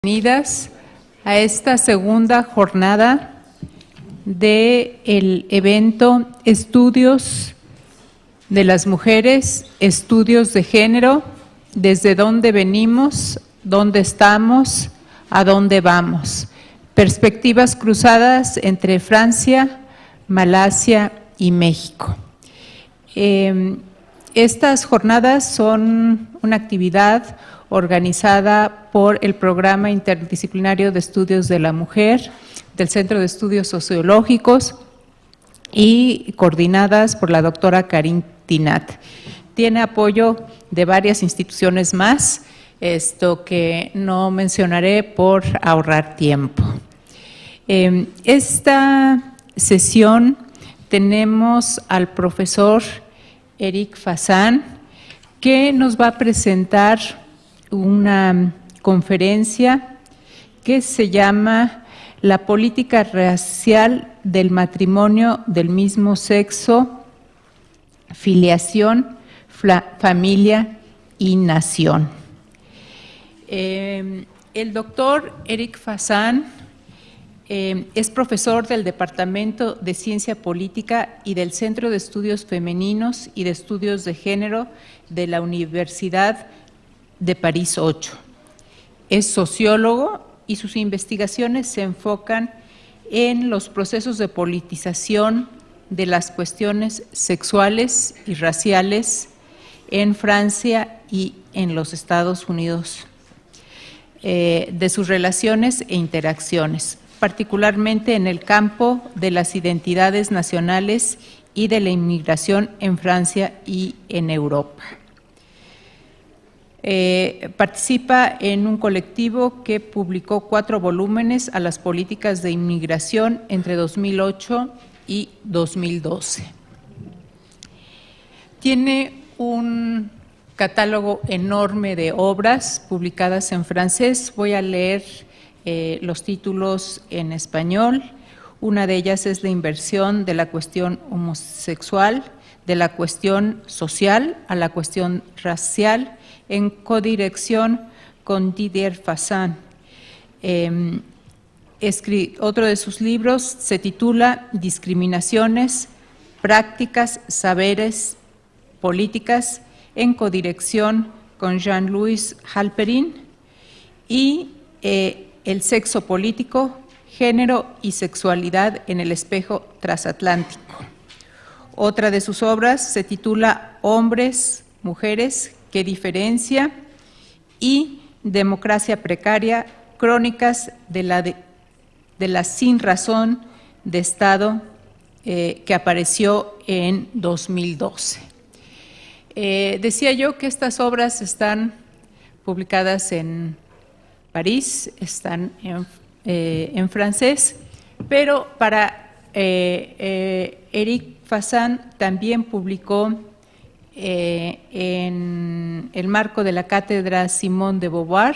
Bienvenidas a esta segunda jornada del evento Estudios de las mujeres, estudios de género, desde dónde venimos, dónde estamos, a dónde vamos. Perspectivas cruzadas entre Francia, Malasia y México. Estas jornadas son una actividad organizada por el Programa Interdisciplinario de Estudios de la Mujer del Centro de Estudios Sociológicos y coordinadas por la doctora Karin Tinat. Tiene apoyo de varias instituciones más, que no mencionaré por ahorrar tiempo. Esta sesión tenemos al profesor Eric Fassin, que nos va a presentar una conferencia que se llama La política racial del matrimonio del mismo sexo, filiación, familia y nación. El doctor Eric Fassin es profesor del Departamento de Ciencia Política y del Centro de Estudios Femeninos y de Estudios de Género de la Universidad de París 8. Es sociólogo y sus investigaciones se enfocan en los procesos de politización de las cuestiones sexuales y raciales en Francia y en los Estados Unidos, de sus relaciones e interacciones, particularmente en el campo de las identidades nacionales y de la inmigración en Francia y en Europa. Participa en un colectivo que publicó 4 volúmenes a las políticas de inmigración entre 2008 y 2012. Tiene un catálogo enorme de obras publicadas en francés. Voy a leer los títulos en español. Una de ellas es La inversión de la cuestión homosexual, de la cuestión social a la cuestión racial, en codirección con Didier Fassin. Otro de sus libros se titula Discriminaciones, prácticas, saberes, políticas, en codirección con Jean-Louis Halperin, y El sexo político, género y sexualidad en el espejo transatlántico. Otra de sus obras se titula Hombres, mujeres, ¿qué diferencia? Y Democracia precaria, crónicas de la sin razón de Estado, que apareció en 2012. Decía yo que estas obras están publicadas en París, están en francés, pero para Eric Fassin también publicó en el marco de la cátedra Simone de Beauvoir,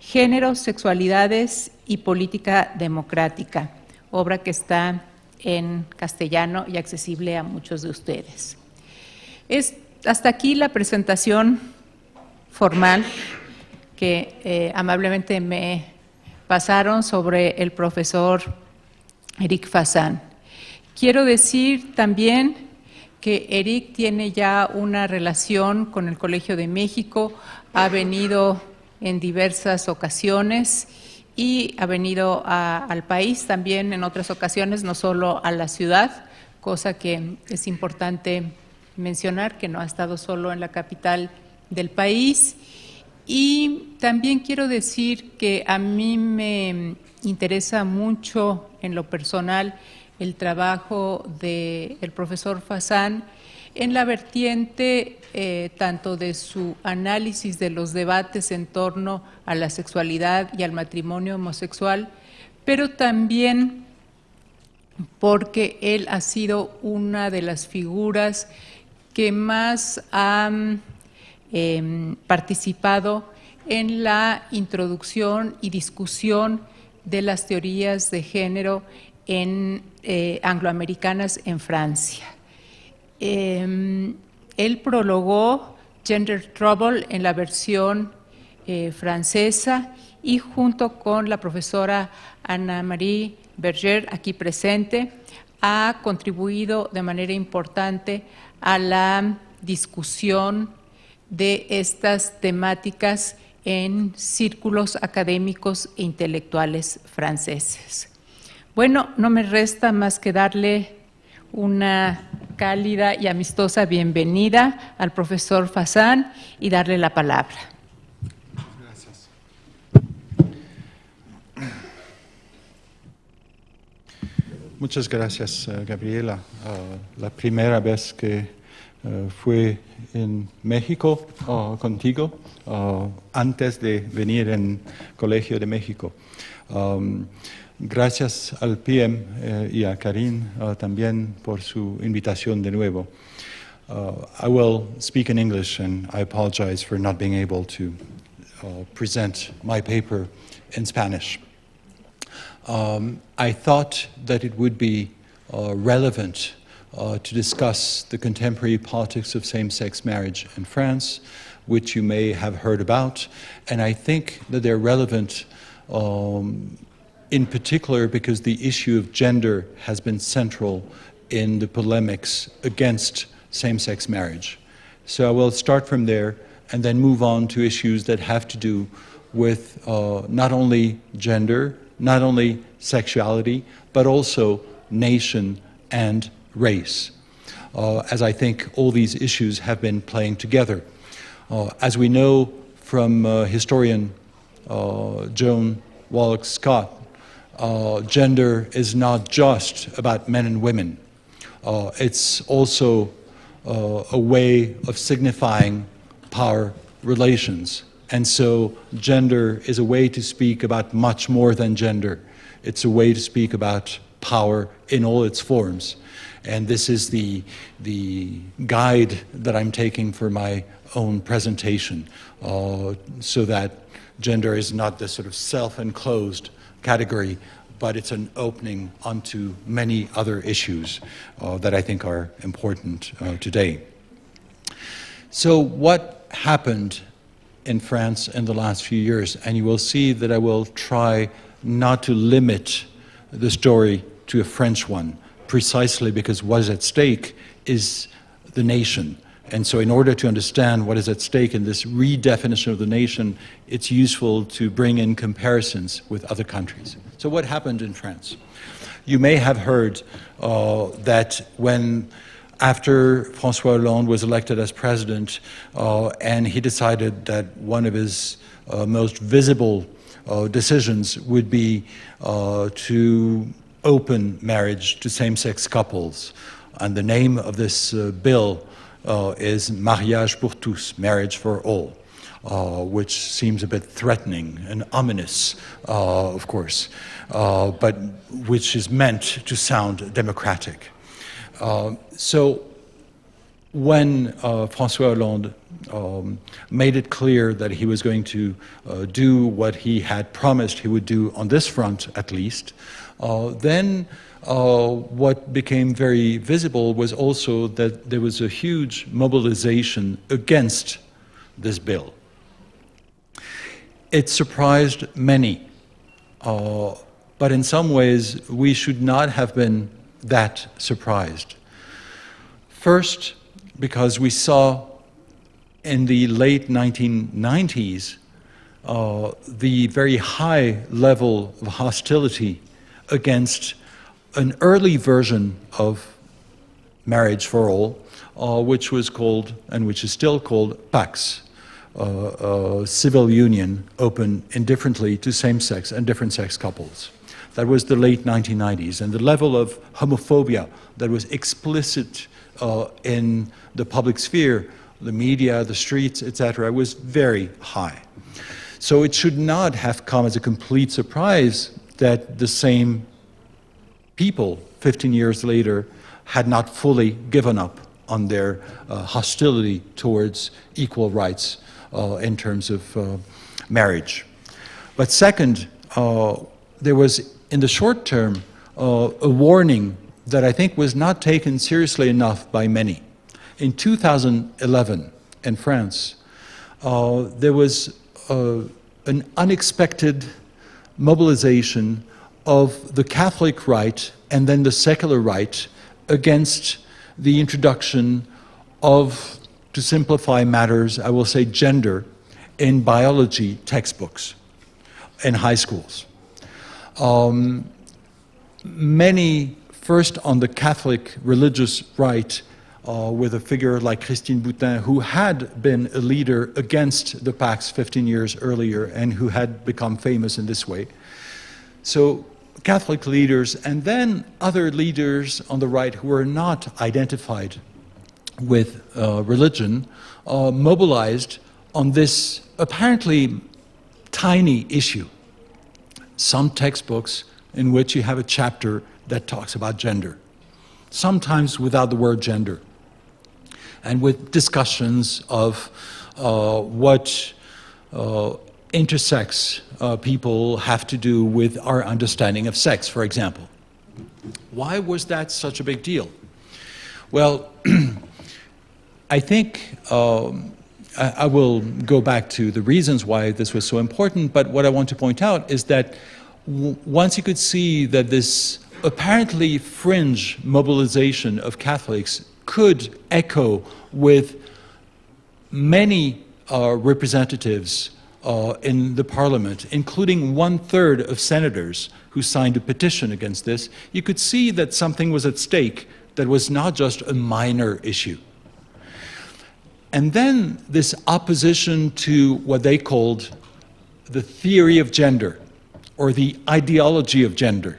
Género, Sexualidades y Política Democrática, obra que está en castellano y accesible a muchos de ustedes. Hasta aquí la presentación formal que amablemente me pasaron sobre el profesor Eric Fassin. Quiero decir también que Eric tiene ya una relación con el Colegio de México, ha venido en diversas ocasiones y ha venido al país también en otras ocasiones, no solo a la ciudad, cosa que es importante mencionar, que no ha estado solo en la capital del país. Y también quiero decir que a mí me interesa mucho en lo personal el trabajo del profesor Fassin en la vertiente tanto de su análisis de los debates en torno a la sexualidad y al matrimonio homosexual, pero también porque él ha sido una de las figuras que más han participado en la introducción y discusión de las teorías de género angloamericanas en Francia. Él prologó Gender Trouble en la versión francesa y junto con la profesora Anna-Marie Berger, aquí presente, ha contribuido de manera importante a la discusión de estas temáticas en círculos académicos e intelectuales franceses. Bueno, no me resta más que darle una cálida y amistosa bienvenida al profesor Fassin y darle la palabra. Gracias. Muchas gracias, Gabriela. La primera vez que fui en México contigo, antes de venir en Colegio de México. Gracias al PM y a Karin también por su invitación de nuevo. I will speak in English, and I apologize for not being able to present my paper in Spanish. I thought that it would be relevant to discuss the contemporary politics of same-sex marriage in France, which you may have heard about, and I think that they're relevant in particular because the issue of gender has been central in the polemics against same-sex marriage. So I will start from there and then move on to issues that have to do with not only gender, not only sexuality, but also nation and race, as I think all these issues have been playing together. As we know from historian Joan Wallach Scott, gender is not just about men and women. It's also a way of signifying power relations. And so gender is a way to speak about much more than gender. It's a way to speak about power in all its forms. And this is the guide that I'm taking for my own presentation, so that gender is not this sort of self-enclosed category, but it's an opening onto many other issues that I think are important today. So what happened in France in the last few years? And you will see that I will try not to limit the story to a French one, precisely because what is at stake is the nation. And so in order to understand what is at stake in this redefinition of the nation, it's useful to bring in comparisons with other countries. So what happened in France? You may have heard that when, after François Hollande was elected as president, and he decided that one of his most visible decisions would be to open marriage to same-sex couples. And the name of this bill is Mariage pour tous, marriage for all, which seems a bit threatening and ominous, of course, but which is meant to sound democratic. So when François Hollande made it clear that he was going to do what he had promised he would do on this front, at least, then what became very visible was also that there was a huge mobilization against this bill. It surprised many, but in some ways we should not have been that surprised. First, because we saw in the late 1990s the very high level of hostility against an early version of marriage for all, which was called, and which is still called, Pax, civil union open indifferently to same-sex and different-sex couples. That was the late 1990s, and the level of homophobia that was explicit in the public sphere, the media, the streets, etc., was very high. So it should not have come as a complete surprise that the same people 15 years later had not fully given up on their hostility towards equal rights in terms of marriage. But second, there was, in the short term, a warning that I think was not taken seriously enough by many. In 2011, in France, there was an unexpected mobilization of the Catholic right and then the secular right against the introduction of, to simplify matters, I will say gender, in biology textbooks in high schools. Many, first on the Catholic religious right, with a figure like Christine Boutin, who had been a leader against the Pax 15 years earlier and who had become famous in this way. So Catholic leaders, and then other leaders on the right who were not identified with religion, mobilized on this apparently tiny issue. Some textbooks in which you have a chapter that talks about gender, sometimes without the word gender, and with discussions of what intersex people have to do with our understanding of sex, for example. Why was that such a big deal? Well, I think I will go back to the reasons why this was so important, but what I want to point out is that once you could see that this apparently fringe mobilization of Catholics could echo with many representatives in the parliament, including 1/3 of senators who signed a petition against this, you could see that something was at stake that was not just a minor issue. And then this opposition to what they called the theory of gender, or the ideology of gender.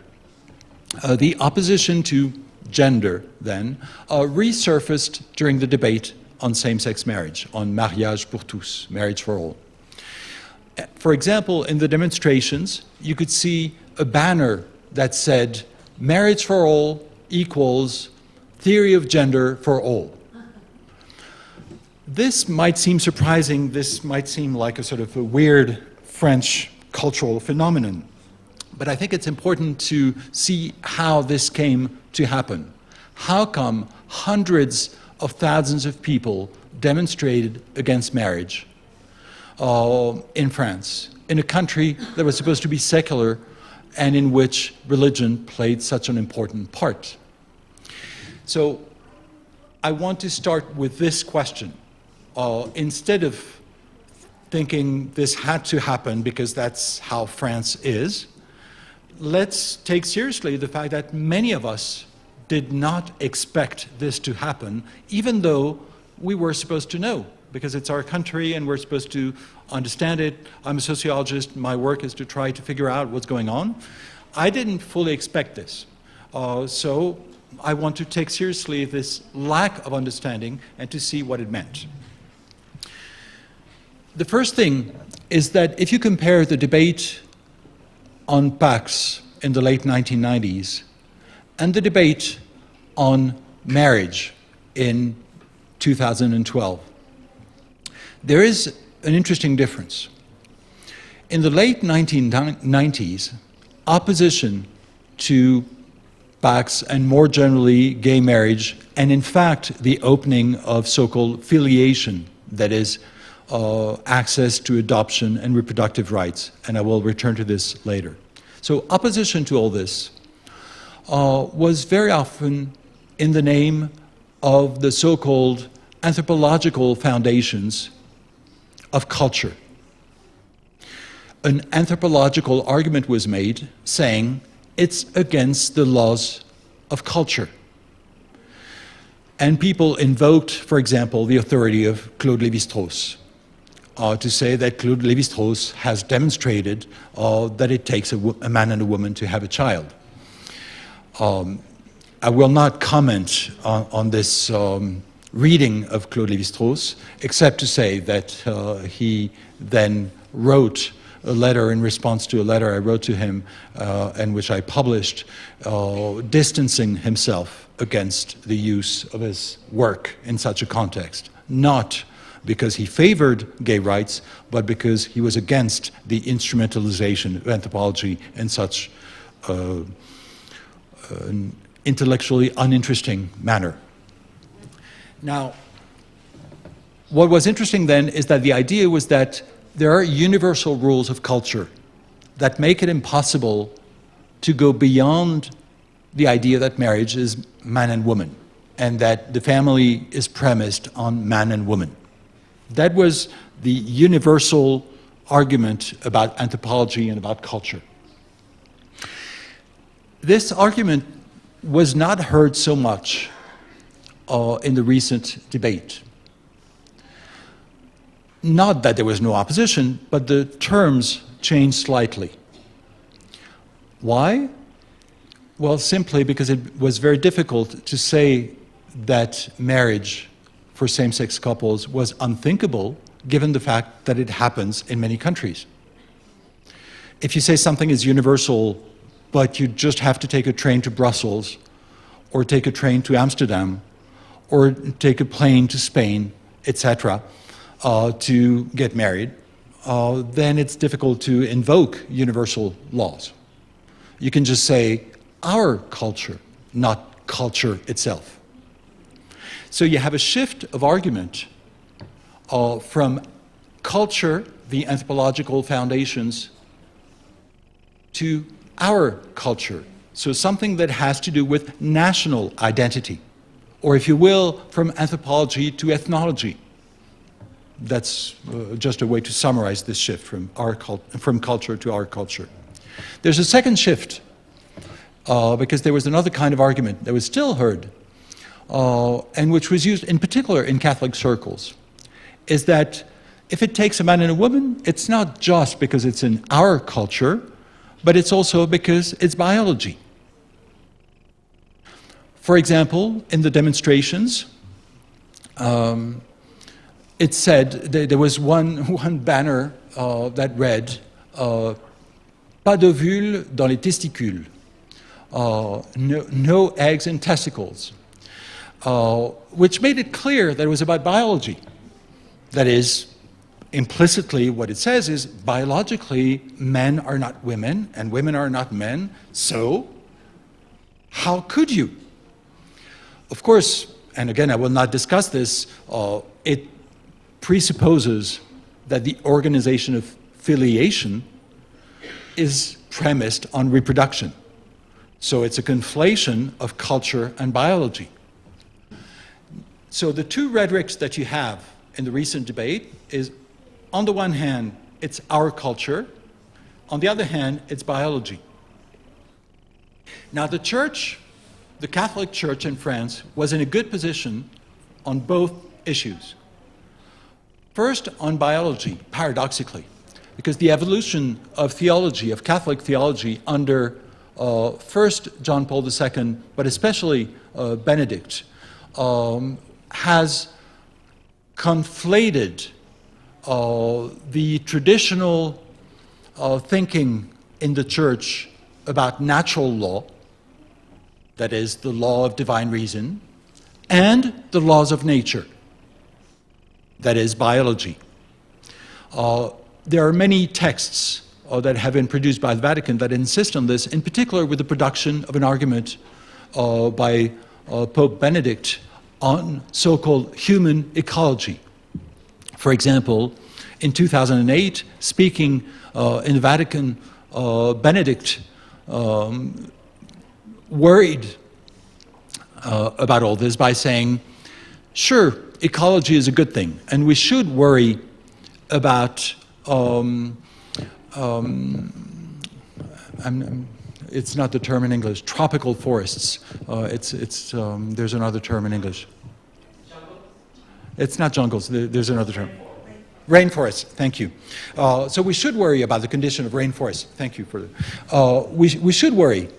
The opposition to gender, then, resurfaced during the debate on same-sex marriage, on mariage pour tous, marriage for all. For example, in the demonstrations, you could see a banner that said, marriage for all equals theory of gender for all. This might seem surprising, this might seem like a sort of a weird French cultural phenomenon, but I think it's important to see how this came to happen. How come hundreds of thousands of people demonstrated against marriage in France, in a country that was supposed to be secular and in which religion played such an important part? So I want to start with this question. Instead of thinking this had to happen because that's how France is, let's take seriously the fact that many of us did not expect this to happen, even though we were supposed to know, because it's our country and we're supposed to understand it. I'm a sociologist, my work is to try to figure out what's going on. I didn't fully expect this. So I want to take seriously this lack of understanding and to see what it meant. The first thing is that if you compare the debate on Pax in the late 1990s and the debate on marriage in 2012, there is an interesting difference. In the late 1990s, opposition to Pax and more generally gay marriage, and in fact the opening of so-called filiation, that is, access to adoption and reproductive rights, and I will return to this later. So opposition to all this was very often in the name of the so-called anthropological foundations of culture. An anthropological argument was made saying it's against the laws of culture. And people invoked, for example, the authority of Claude Lévi-Strauss to say that Claude Lévi-Strauss has demonstrated that it takes a man and a woman to have a child. I will not comment on this reading of Claude Lévi-Strauss, except to say that he then wrote a letter in response to a letter I wrote to him and which I published, distancing himself against the use of his work in such a context, not because he favored gay rights, but because he was against the instrumentalization of anthropology in such an intellectually uninteresting manner. Now, what was interesting then is that the idea was that there are universal rules of culture that make it impossible to go beyond the idea that marriage is man and woman, and that the family is premised on man and woman. That was the universal argument about anthropology and about culture. This argument was not heard so much in the recent debate. Not that there was no opposition, but the terms changed slightly. Why? Well, simply because it was very difficult to say that marriage for same-sex couples was unthinkable, given the fact that it happens in many countries. If you say something is universal, but you just have to take a train to Brussels, or take a train to Amsterdam, or take a plane to Spain, etc., to get married, then it's difficult to invoke universal laws. You can just say, our culture, not culture itself. So you have a shift of argument from culture, the anthropological foundations, to our culture. So something that has to do with national identity, or if you will, from anthropology to ethnology. That's just a way to summarize this shift from culture to our culture. There's a second shift, because there was another kind of argument that was still heard, and which was used in particular in Catholic circles, is that if it takes a man and a woman, it's not just because it's in our culture, but it's also because it's biology. For example, in the demonstrations, it said, there was one banner that read, pas d'ovules dans les testicules, no eggs in testicles, which made it clear that it was about biology. That is, implicitly what it says is, biologically, men are not women, and women are not men, so how could you? Of course, and again, I will not discuss this, it presupposes that the organization of filiation is premised on reproduction. So it's a conflation of culture and biology. So the two rhetorics that you have in the recent debate is, on the one hand, it's our culture, on the other hand, it's biology. Now the Church, the Catholic Church in France, was in a good position on both issues. First, on biology, paradoxically, because the evolution of theology, of Catholic theology, under first John Paul II, but especially Benedict, has conflated the traditional thinking in the Church about natural law, that is, the law of divine reason, and the laws of nature, that is, biology. There are many texts that have been produced by the Vatican that insist on this, in particular with the production of an argument by Pope Benedict on so-called human ecology. For example, in 2008, speaking in the Vatican, Benedict worried about all this by saying, sure, ecology is a good thing, and we should worry about it's not the term in English, tropical forests. There's another term in English. Jungles? It's not jungles, there's another term. Rainforests, thank you. So we should worry about the condition of rainforests. Thank you for that. We should worry.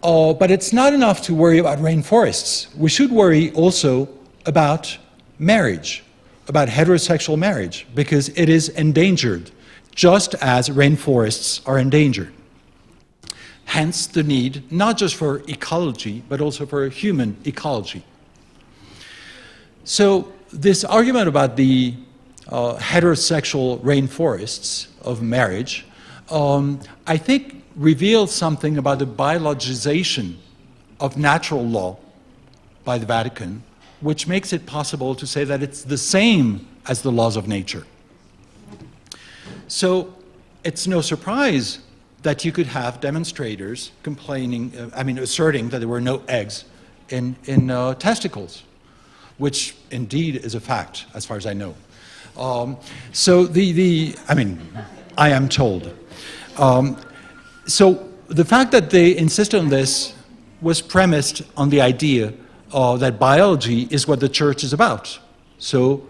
But it's not enough to worry about rainforests. We should worry also about marriage, about heterosexual marriage, because it is endangered, just as rainforests are endangered. Hence the need, not just for ecology, but also for human ecology. So this argument about the heterosexual rainforests of marriage, I think reveals something about the biologization of natural law by the Vatican, which makes it possible to say that it's the same as the laws of nature. So it's no surprise that you could have demonstrators complaining, asserting that there were no eggs in testicles, which indeed is a fact, as far as I know. I am told. So the fact that they insisted on this was premised on the idea that biology is what the church is about. So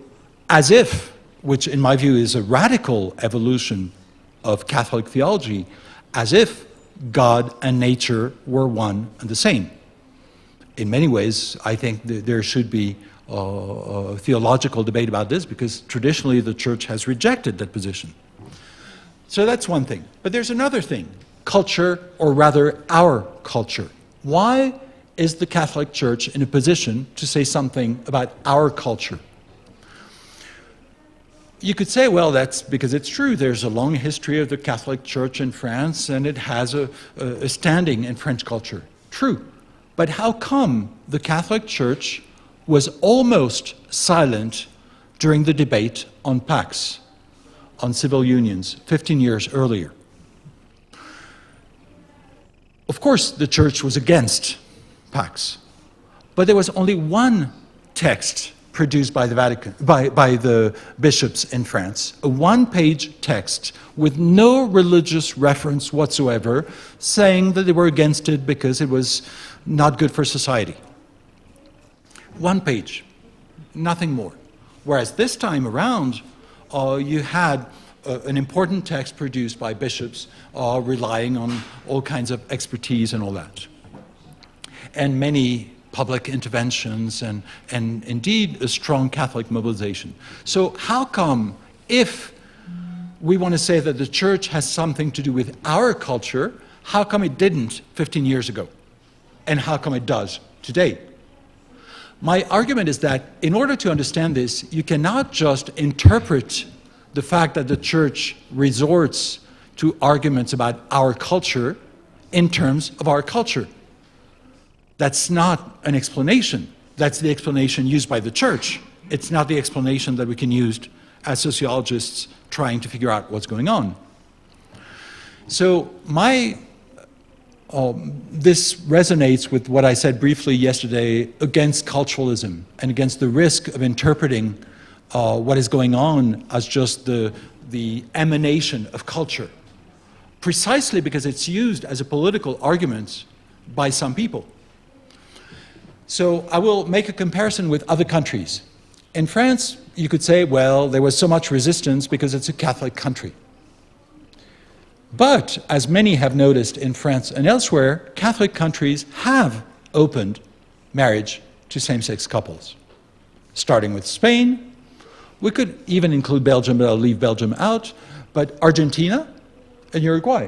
as if, which in my view is a radical evolution of Catholic theology, as if God and nature were one and the same. In many ways, I think there should be a theological debate about this, because traditionally the church has rejected that position. So that's one thing. But there's another thing, culture, or rather our culture. Why is the Catholic Church in a position to say something about our culture? You could say, well, that's because it's true. There's a long history of the Catholic Church in France, and it has a standing in French culture. True. But how come the Catholic Church was almost silent during the debate on Pax, on civil unions, 15 years earlier? Of course, the Church was against Pax, but there was only one text produced by the Vatican, by the bishops in France, a one-page text with no religious reference whatsoever, saying that they were against it because it was not good for society. One page, nothing more. Whereas this time around, you had an important text produced by bishops relying on all kinds of expertise and all that. And many public interventions and indeed a strong Catholic mobilization. So how come, if we want to say that the church has something to do with our culture, how come it didn't 15 years ago? And how come it does today? My argument is that in order to understand this, you cannot just interpret the fact that the church resorts to arguments about our culture in terms of our culture. That's not an explanation. That's the explanation used by the church. It's not the explanation that we can use as sociologists trying to figure out what's going on. So this resonates with what I said briefly yesterday against culturalism and against the risk of interpreting what is going on as just the emanation of culture, precisely because it's used as a political argument by some people. So I will make a comparison with other countries. In France, you could say, well, there was so much resistance because it's a Catholic country. But, as many have noticed in France and elsewhere, Catholic countries have opened marriage to same-sex couples. Starting with Spain, we could even include Belgium, but I'll leave Belgium out, but Argentina and Uruguay.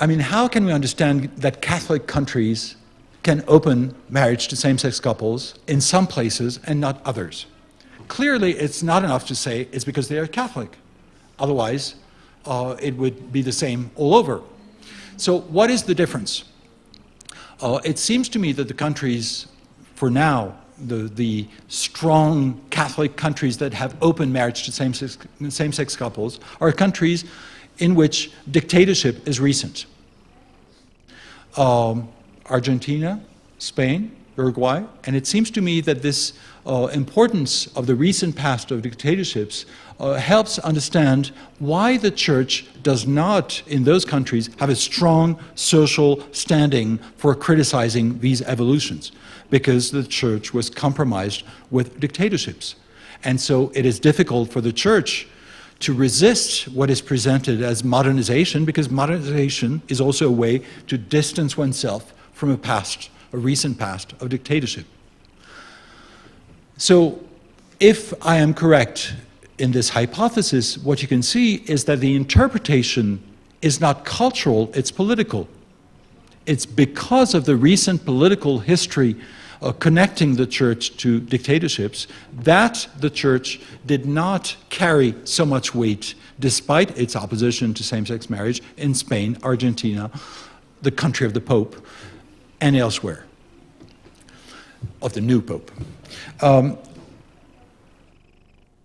How can we understand that Catholic countries can open marriage to same-sex couples in some places and not others? Clearly, it's not enough to say it's because they are Catholic. Otherwise, it would be the same all over. So what is the difference? It seems to me that the countries, for now, the strong Catholic countries that have open marriage to same-sex couples are countries in which dictatorship is recent. Argentina, Spain, Uruguay, and it seems to me that this importance of the recent past of dictatorships helps understand why the church does not, in those countries, have a strong social standing for criticizing these evolutions, because the church was compromised with dictatorships. And so it is difficult for the church to resist what is presented as modernization, because modernization is also a way to distance oneself from a recent past of dictatorship. So if I am correct in this hypothesis, what you can see is that the interpretation is not cultural, it's political. It's because of the recent political history connecting the church to dictatorships that the church did not carry so much weight, despite its opposition to same-sex marriage, in Spain, Argentina, the country of the Pope, and elsewhere, of the new Pope.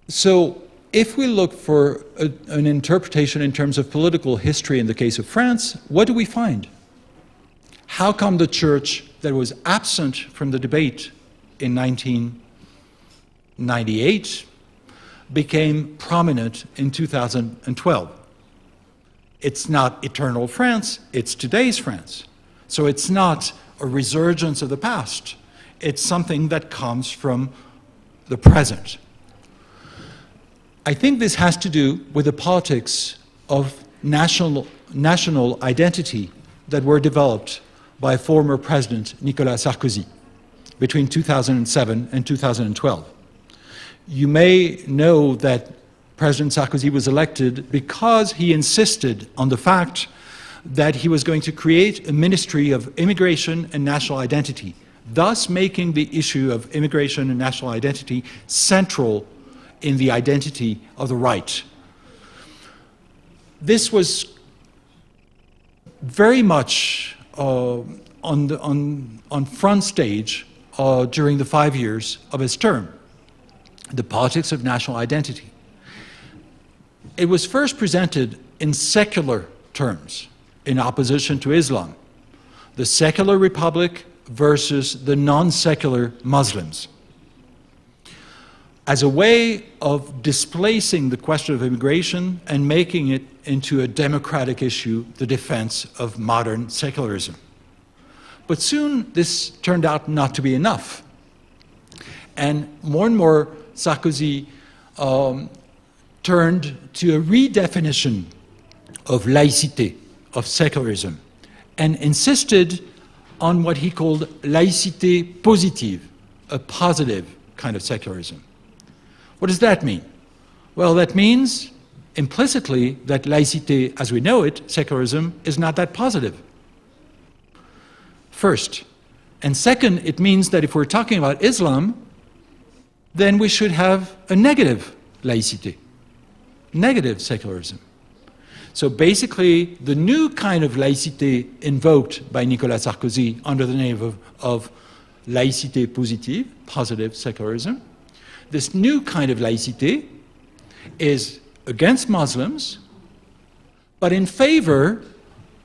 So if we look for an interpretation in terms of political history in the case of France, what do we find? How come the church that was absent from the debate in 1998 became prominent in 2012? It's not eternal France, it's today's France. So it's not a resurgence of the past. It's something that comes from the present. I think this has to do with the politics of national identity that were developed by former President Nicolas Sarkozy between 2007 and 2012. You may know that President Sarkozy was elected because he insisted on the fact that he was going to create a ministry of immigration and national identity, thus making the issue of immigration and national identity central in the identity of the right. This was very much on front stage during the 5 years of his term, the politics of national identity. It was first presented in secular terms, in opposition to Islam, the secular republic versus the non-secular Muslims, as a way of displacing the question of immigration and making it into a democratic issue, the defense of modern secularism. But soon this turned out not to be enough. And more Sarkozy turned to a redefinition of laïcité, of secularism, and insisted on what he called laïcité positive, a positive kind of secularism. What does that mean? Well, that means implicitly that laïcité, as we know it, secularism, is not that positive. First. And second, it means that if we're talking about Islam, then we should have a negative laïcité, negative secularism. So basically, the new kind of laïcité invoked by Nicolas Sarkozy under the name of laïcité positive, positive secularism, this new kind of laïcité is against Muslims, but in favor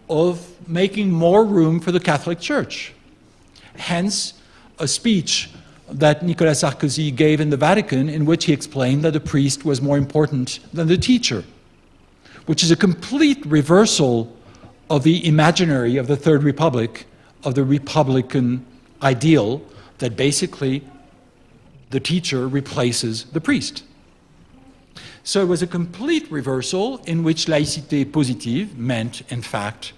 of making more room for the Catholic Church. Hence, a speech that Nicolas Sarkozy gave in the Vatican in which he explained that the priest was more important than the teacher, which is a complete reversal of the imaginary of the Third Republic, of the Republican ideal that basically the teacher replaces the priest. So it was a complete reversal in which laïcité positive meant, in fact,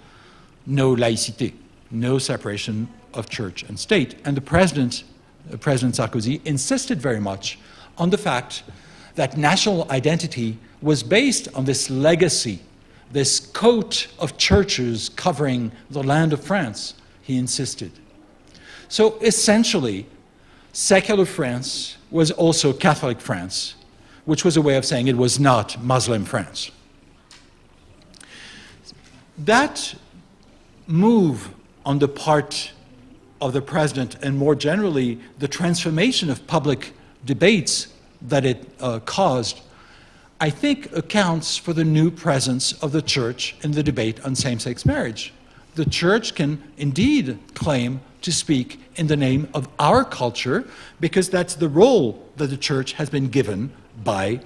no laïcité, no separation of church and state. And the President Sarkozy insisted very much on the fact that national identity was based on this legacy, this coat of churches covering the land of France, he insisted. So essentially, secular France was also Catholic France, which was a way of saying it was not Muslim France. That move on the part of the president, and more generally, the transformation of public debates that it caused, I think accounts for the new presence of the church in the debate on same-sex marriage. The church can indeed claim to speak in the name of our culture, because that's the role that the church has been given by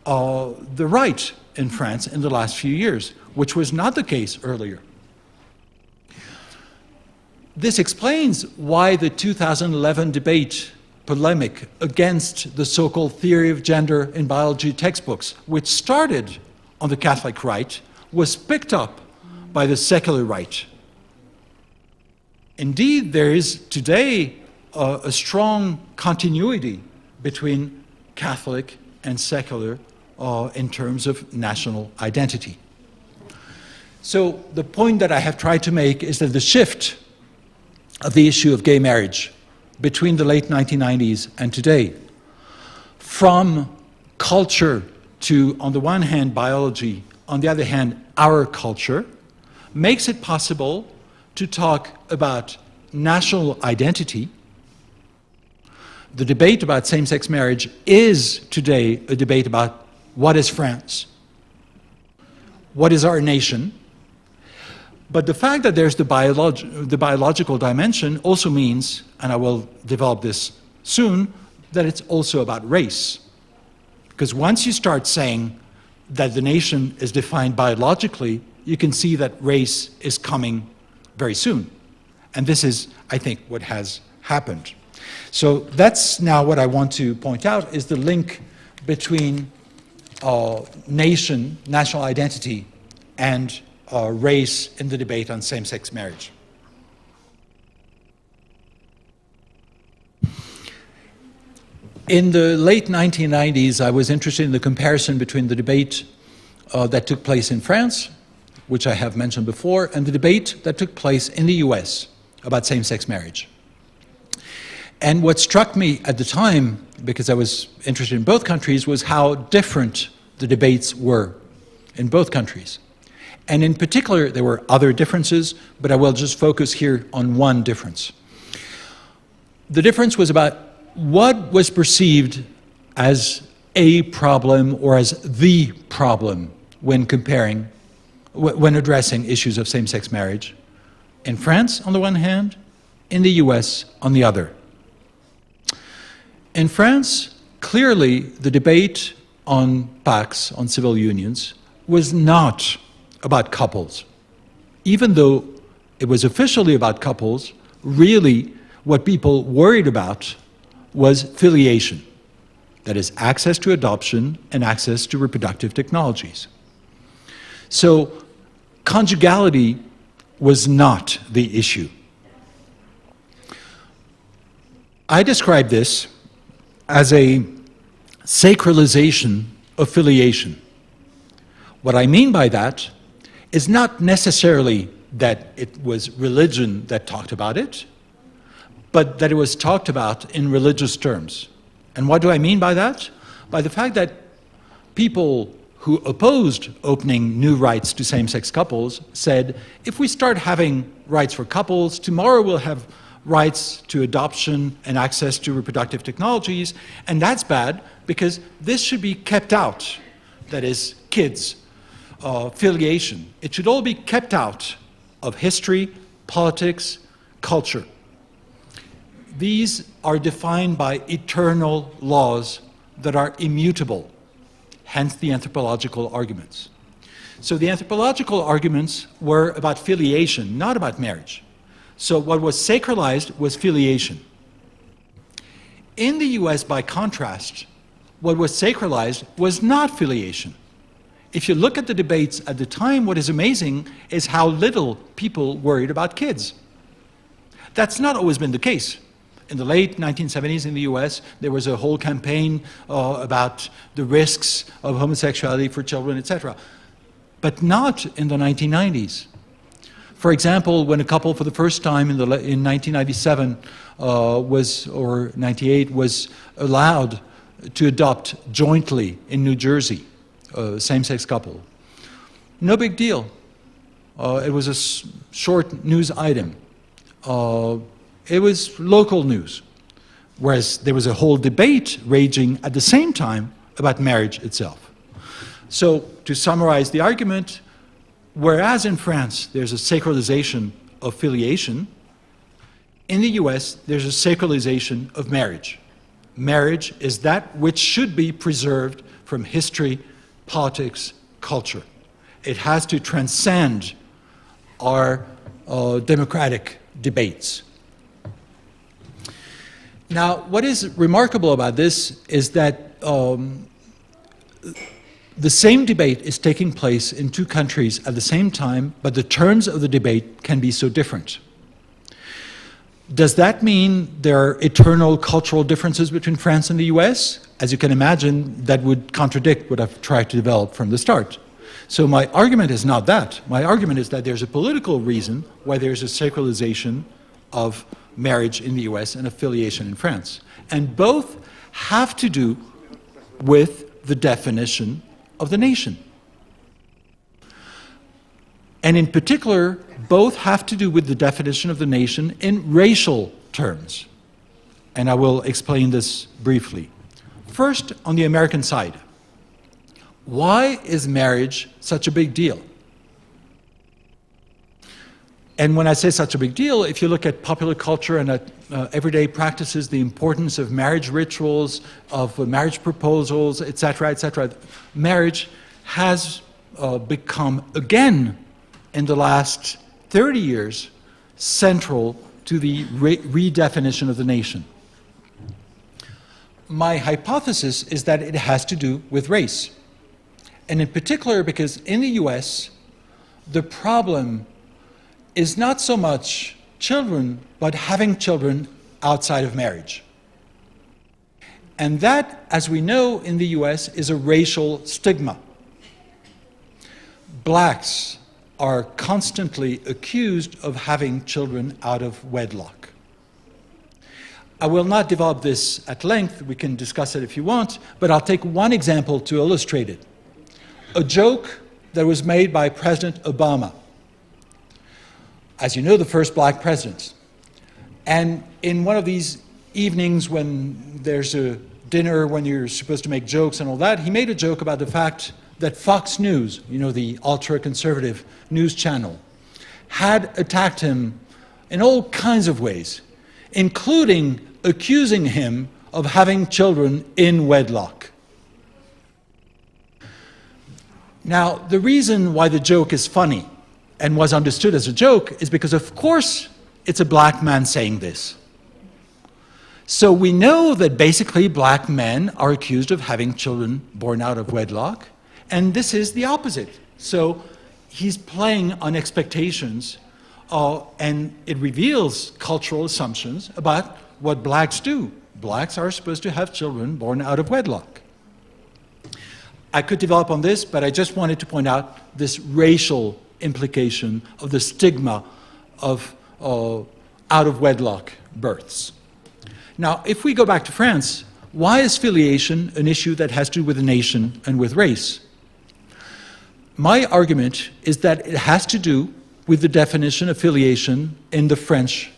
the right in France in the last few years, which was not the case earlier. This explains why the 2011 debate polemic against the so-called theory of gender in biology textbooks, which started on the Catholic right, was picked up by the secular right. Indeed, there is today a strong continuity between Catholic and secular in terms of national identity. So the point that I have tried to make is that the shift of the issue of gay marriage between the late 1990s and today, from culture to, on the one hand, biology, on the other hand, our culture, makes it possible to talk about national identity, the debate about same-sex marriage is today a debate about what is France, what is our nation. But the fact that there's the biological dimension also means, and I will develop this soon, that it's also about race. Because once you start saying that the nation is defined biologically, you can see that race is coming very soon. And this is, I think, what has happened. So that's now what I want to point out, is the link between national identity, and race in the debate on same-sex marriage. In the late 1990s, I was interested in the comparison between the debate that took place in France, which I have mentioned before, and the debate that took place in the US about same-sex marriage. And what struck me at the time, because I was interested in both countries, was how different the debates were in both countries. And in particular, there were other differences, but I will just focus here on one difference. The difference was about what was perceived as a problem or as the problem when addressing issues of same-sex marriage. In France, on the one hand, in the US, on the other. In France, clearly the debate on PACS, on civil unions, was not about couples. Even though it was officially about couples, really what people worried about was filiation. That is, access to adoption and access to reproductive technologies. So conjugality was not the issue. I describe this as a sacralization of filiation. What I mean by that is not necessarily that it was religion that talked about it, but that it was talked about in religious terms. And what do I mean by that? By the fact that people who opposed opening new rights to same-sex couples said, if we start having rights for couples, tomorrow we'll have rights to adoption and access to reproductive technologies, and that's bad because this should be kept out. That is, kids, filiation. It should all be kept out of history, politics, culture. These are defined by eternal laws that are immutable, hence the anthropological arguments. So the anthropological arguments were about filiation, not about marriage. So what was sacralized was filiation. In the US, by contrast, what was sacralized was not filiation. If you look at the debates at the time, what is amazing is how little people worried about kids. That's not always been the case. In the late 1970s in the US, there was a whole campaign about the risks of homosexuality for children, etc. But not in the 1990s. For example, when a couple for the first time in 1997 or 98 was allowed to adopt jointly in New Jersey, a same-sex couple. No big deal. It was a short news item. It was local news, whereas there was a whole debate raging at the same time about marriage itself. So, to summarize the argument, whereas in France there's a sacralization of filiation, in the US there's a sacralization of marriage. Marriage is that which should be preserved from history, politics, culture. It has to transcend our democratic debates. Now, what is remarkable about this is that the same debate is taking place in two countries at the same time, but the terms of the debate can be so different. Does that mean there are eternal cultural differences between France and the US? As you can imagine, that would contradict what I've tried to develop from the start. So my argument is not that. My argument is that there's a political reason why there's a sacralization of marriage in the US and affiliation in France. And both have to do with the definition of the nation. And in particular, both have to do with the definition of the nation in racial terms. and I will explain this briefly. First, on the American side, why is marriage such a big deal? And when I say such a big deal, if you look at popular culture and at everyday practices, the importance of marriage rituals, of marriage proposals, etc., marriage has become, again, in the last 30 years, central to the redefinition of the nation. My hypothesis is that it has to do with race. And in particular, because in the US, the problem is not so much children, but having children outside of marriage. And that, as we know in the US, is a racial stigma. Blacks are constantly accused of having children out of wedlock. I will not develop this at length, we can discuss it if you want, but I'll take one example to illustrate it. A joke that was made by President Obama. As you know, the first black president. And in one of these evenings when there's a dinner, when you're supposed to make jokes and all that, he made a joke about the fact that Fox News, you know, the ultra-conservative news channel, had attacked him in all kinds of ways, including accusing him of having children in wedlock. Now, the reason why the joke is funny and was understood as a joke is because, of course, it's a black man saying this. So we know that basically black men are accused of having children born out of wedlock, and this is the opposite. So he's playing on expectations, and it reveals cultural assumptions about what blacks do. Blacks are supposed to have children born out of wedlock. I could develop on this, but I just wanted to point out this racial implication of the stigma of out-of-wedlock births. Now, if we go back to France, why is filiation an issue that has to do with the nation and with race? My argument is that it has to do with the definition of filiation in the French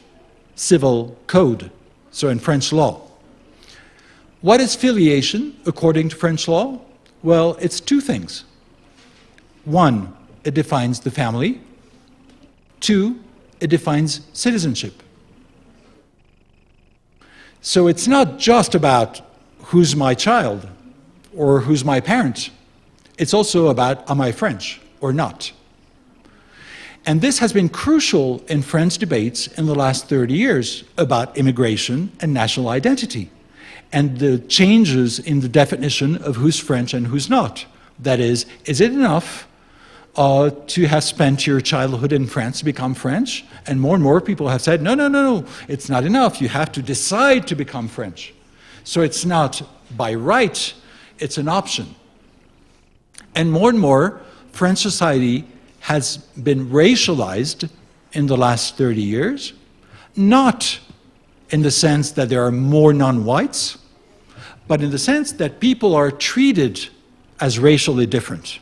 civil code, so in French law. What is filiation according to French law? Well, it's two things. One, it defines the family. Two, it defines citizenship. So it's not just about who's my child or who's my parent. It's also about, am I French or not? And this has been crucial in French debates in the last 30 years about immigration and national identity, and the changes in the definition of who's French and who's not. That is it enough to have spent your childhood in France to become French? And more people have said, no, it's not enough. You have to decide to become French. So it's not by right, it's an option. And more, French society has been racialized in the last 30 years, not in the sense that there are more non-whites, but in the sense that people are treated as racially different.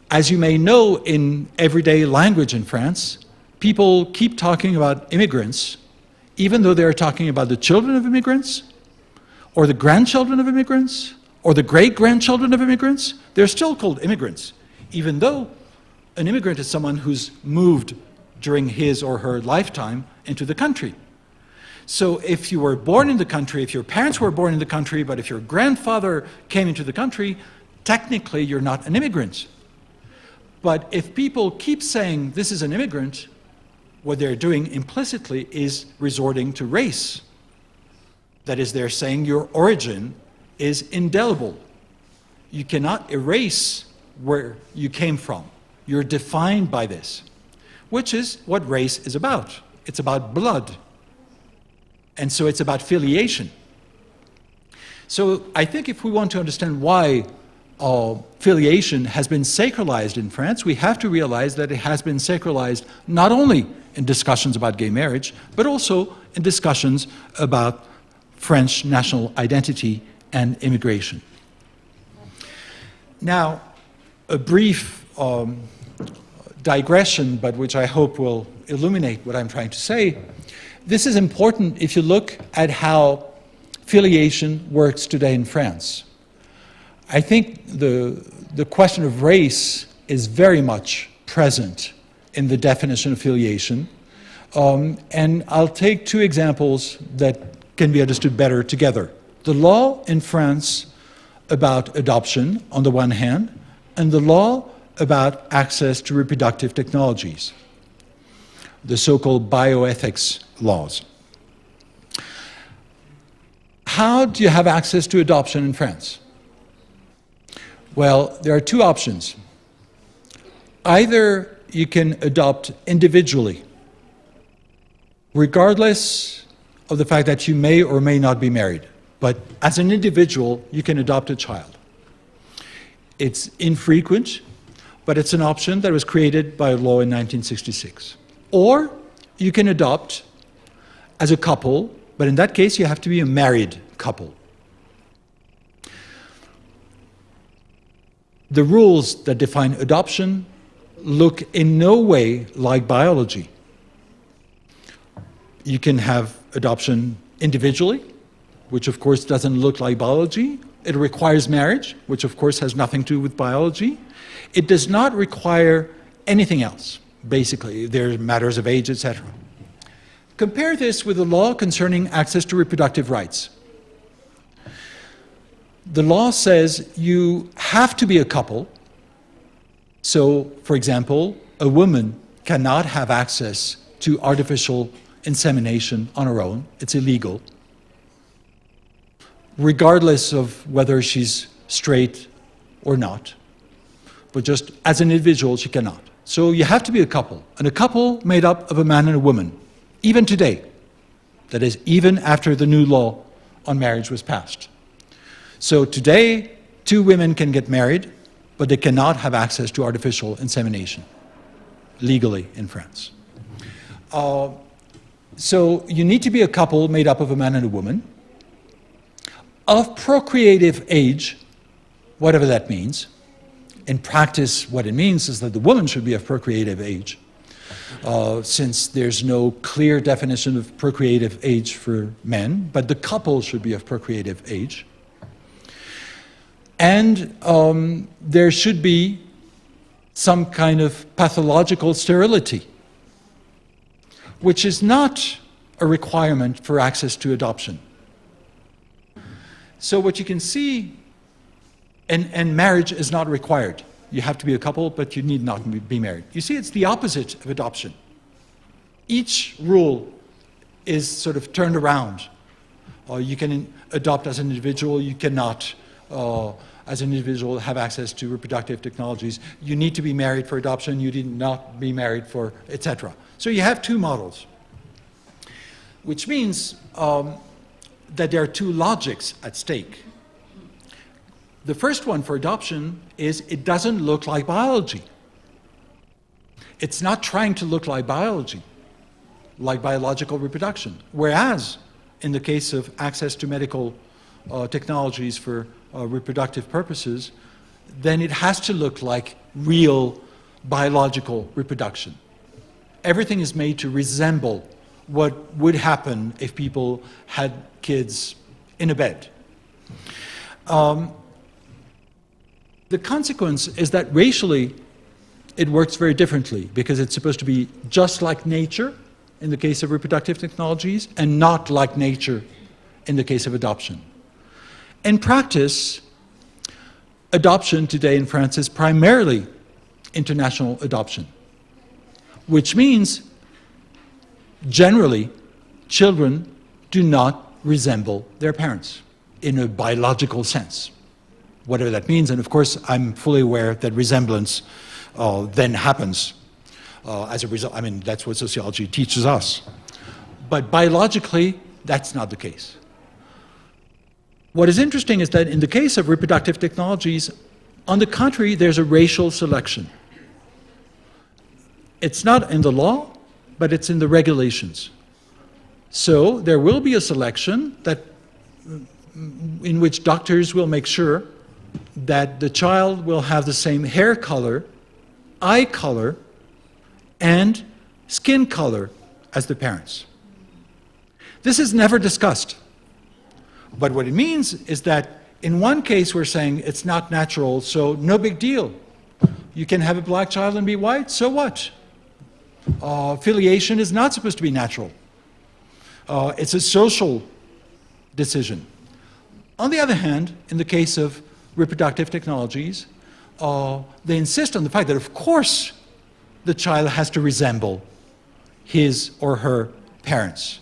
As you may know, in everyday language in France, people keep talking about immigrants, even though they're talking about the children of immigrants, or the grandchildren of immigrants, or the great-grandchildren of immigrants. They're still called immigrants, even though an immigrant is someone who's moved during his or her lifetime into the country. So if you were born in the country, if your parents were born in the country, but if your grandfather came into the country, technically you're not an immigrant. But if people keep saying this is an immigrant, what they're doing implicitly is resorting to race. That is, they're saying your origin is indelible. You cannot erase where you came from. You're defined by this, which is what race is about. It's about blood. And so it's about filiation. So I think if we want to understand why filiation has been sacralized in France, we have to realize that it has been sacralized not only in discussions about gay marriage, but also in discussions about French national identity and immigration. Now, a brief digression, but which I hope will illuminate what I'm trying to say. This is important if you look at how filiation works today in France. I think the question of race is very much present in the definition of filiation. And I'll take two examples that can be understood better together. The law in France about adoption, on the one hand, and the law about access to reproductive technologies, the so-called bioethics laws. How do you have access to adoption in France? Well, there are two options. Either you can adopt individually, regardless of the fact that you may or may not be married. But as an individual, you can adopt a child. It's infrequent, but it's an option that was created by a law in 1966. Or you can adopt as a couple, but in that case you have to be a married couple. The rules that define adoption look in no way like biology. You can have adoption individually, which of course doesn't look like biology. It requires marriage, which of course has nothing to do with biology. It does not require anything else, basically. There are matters of age, etc. Compare this with the law concerning access to reproductive rights. The law says you have to be a couple. So, for example, a woman cannot have access to artificial insemination on her own. It's illegal, regardless of whether she's straight or not. But just as an individual, she cannot. So you have to be a couple, and a couple made up of a man and a woman, even today. That is, even after the new law on marriage was passed. So today, two women can get married, but they cannot have access to artificial insemination, legally in France. So you need to be a couple made up of a man and a woman, of procreative age, whatever that means. In practice, what it means is that the woman should be of procreative age, since there's no clear definition of procreative age for men, but the couple should be of procreative age. And there should be some kind of pathological sterility, which is not a requirement for access to adoption. So what you can see, and marriage is not required. You have to be a couple, but you need not be married. You see, it's the opposite of adoption. Each rule is sort of turned around. You can adopt as an individual, you cannot, as an individual, have access to reproductive technologies. You need to be married for adoption, you need not be married for, etc. So you have two models, which means that there are two logics at stake. The first one for adoption is it doesn't look like biology. It's not trying to look like biology, like biological reproduction. Whereas, in the case of access to medical technologies for reproductive purposes, then it has to look like real biological reproduction. Everything is made to resemble what would happen if people had kids in a bed. The consequence is that racially it works very differently, because it's supposed to be just like nature in the case of reproductive technologies and not like nature in the case of adoption. In practice, adoption today in France is primarily international adoption, which means generally children do not resemble their parents in a biological sense, whatever that means. And of course, I'm fully aware that resemblance then happens as a result. I mean, that's what sociology teaches us. But biologically, that's not the case. What is interesting is that in the case of reproductive technologies, on the contrary, there's a racial selection. It's not in the law, but it's in the regulations. So there will be a selection in which doctors will make sure that the child will have the same hair color, eye color, and skin color as the parents. This is never discussed. But what it means is that in one case we're saying it's not natural, so no big deal. You can have a black child and be white, so what? Filiation is not supposed to be natural. It's a social decision. On the other hand, in the case of reproductive technologies, they insist on the fact that, of course, the child has to resemble his or her parents.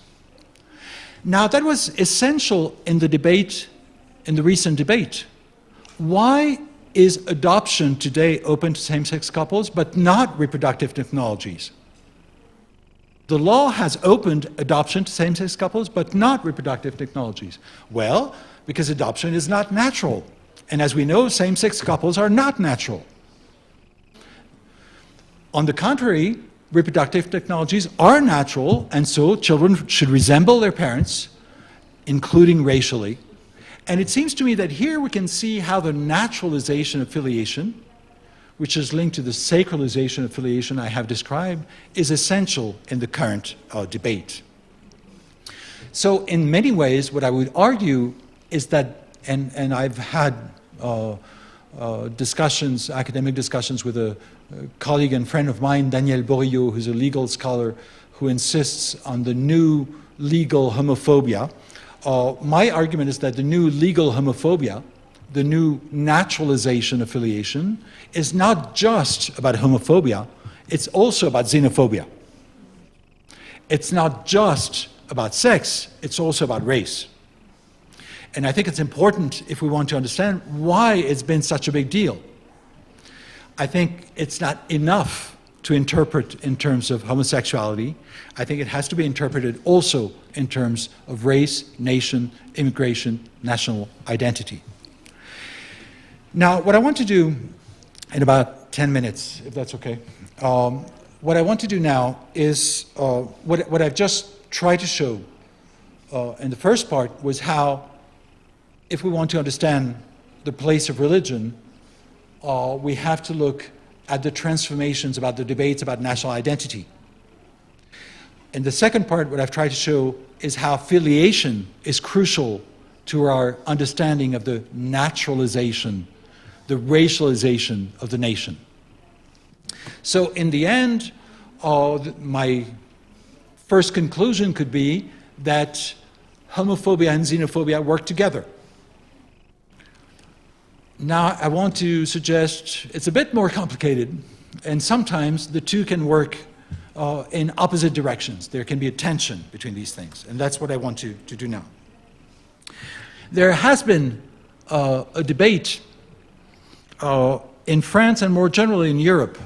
Now, that was essential in the debate, in the recent debate. Why is adoption today open to same-sex couples, but not reproductive technologies? The law has opened adoption to same-sex couples, but not reproductive technologies. Well, because adoption is not natural. And as we know, same-sex couples are not natural. On the contrary, reproductive technologies are natural, and so children should resemble their parents, including racially. And it seems to me that here we can see how the naturalization of filiation, which is linked to the sacralization of filiation I have described, is essential in the current debate. So in many ways, what I would argue is that, and I've had discussions, academic discussions with a colleague and friend of mine, Daniel Borillo, who's a legal scholar who insists on the new legal homophobia. My argument is that the new legal homophobia, the new naturalization of filiation, is not just about homophobia, it's also about xenophobia. It's not just about sex, it's also about race. And I think it's important if we want to understand why it's been such a big deal. I think it's not enough to interpret in terms of homosexuality. I think it has to be interpreted also in terms of race, nation, immigration, national identity. Now, what I want to do in about 10 minutes, if that's okay, what I want to do now is what I've just tried to show in the first part was how, if we want to understand the place of religion, we have to look at the transformations about the debates about national identity. In the second part, what I've tried to show is how filiation is crucial to our understanding of the naturalization, the racialization of the nation. So in the end, my first conclusion could be that homophobia and xenophobia work together. Now, I want to suggest it's a bit more complicated, and sometimes the two can work in opposite directions. There can be a tension between these things, and that's what I want to do now. There has been a debate in France and more generally in Europe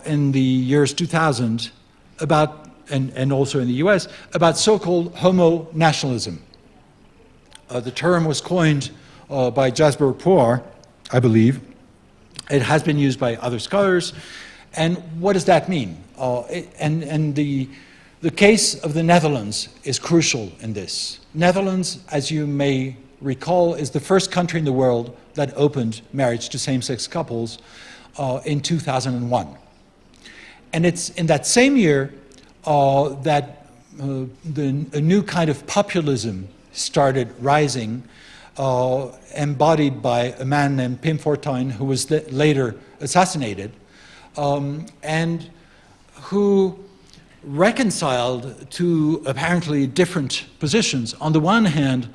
in the years 2000 about, and also in the US, about so-called homo-nationalism. The term was coined by Jasper Poor, I believe. It has been used by other scholars. And what does that mean? The case of the Netherlands is crucial in this. Netherlands, as you may recall, is the first country in the world that opened marriage to same-sex couples in 2001. And it's in that same year that a new kind of populism started rising, embodied by a man named Pim Fortuyn, who was later assassinated, and who reconciled two apparently different positions. On the one hand,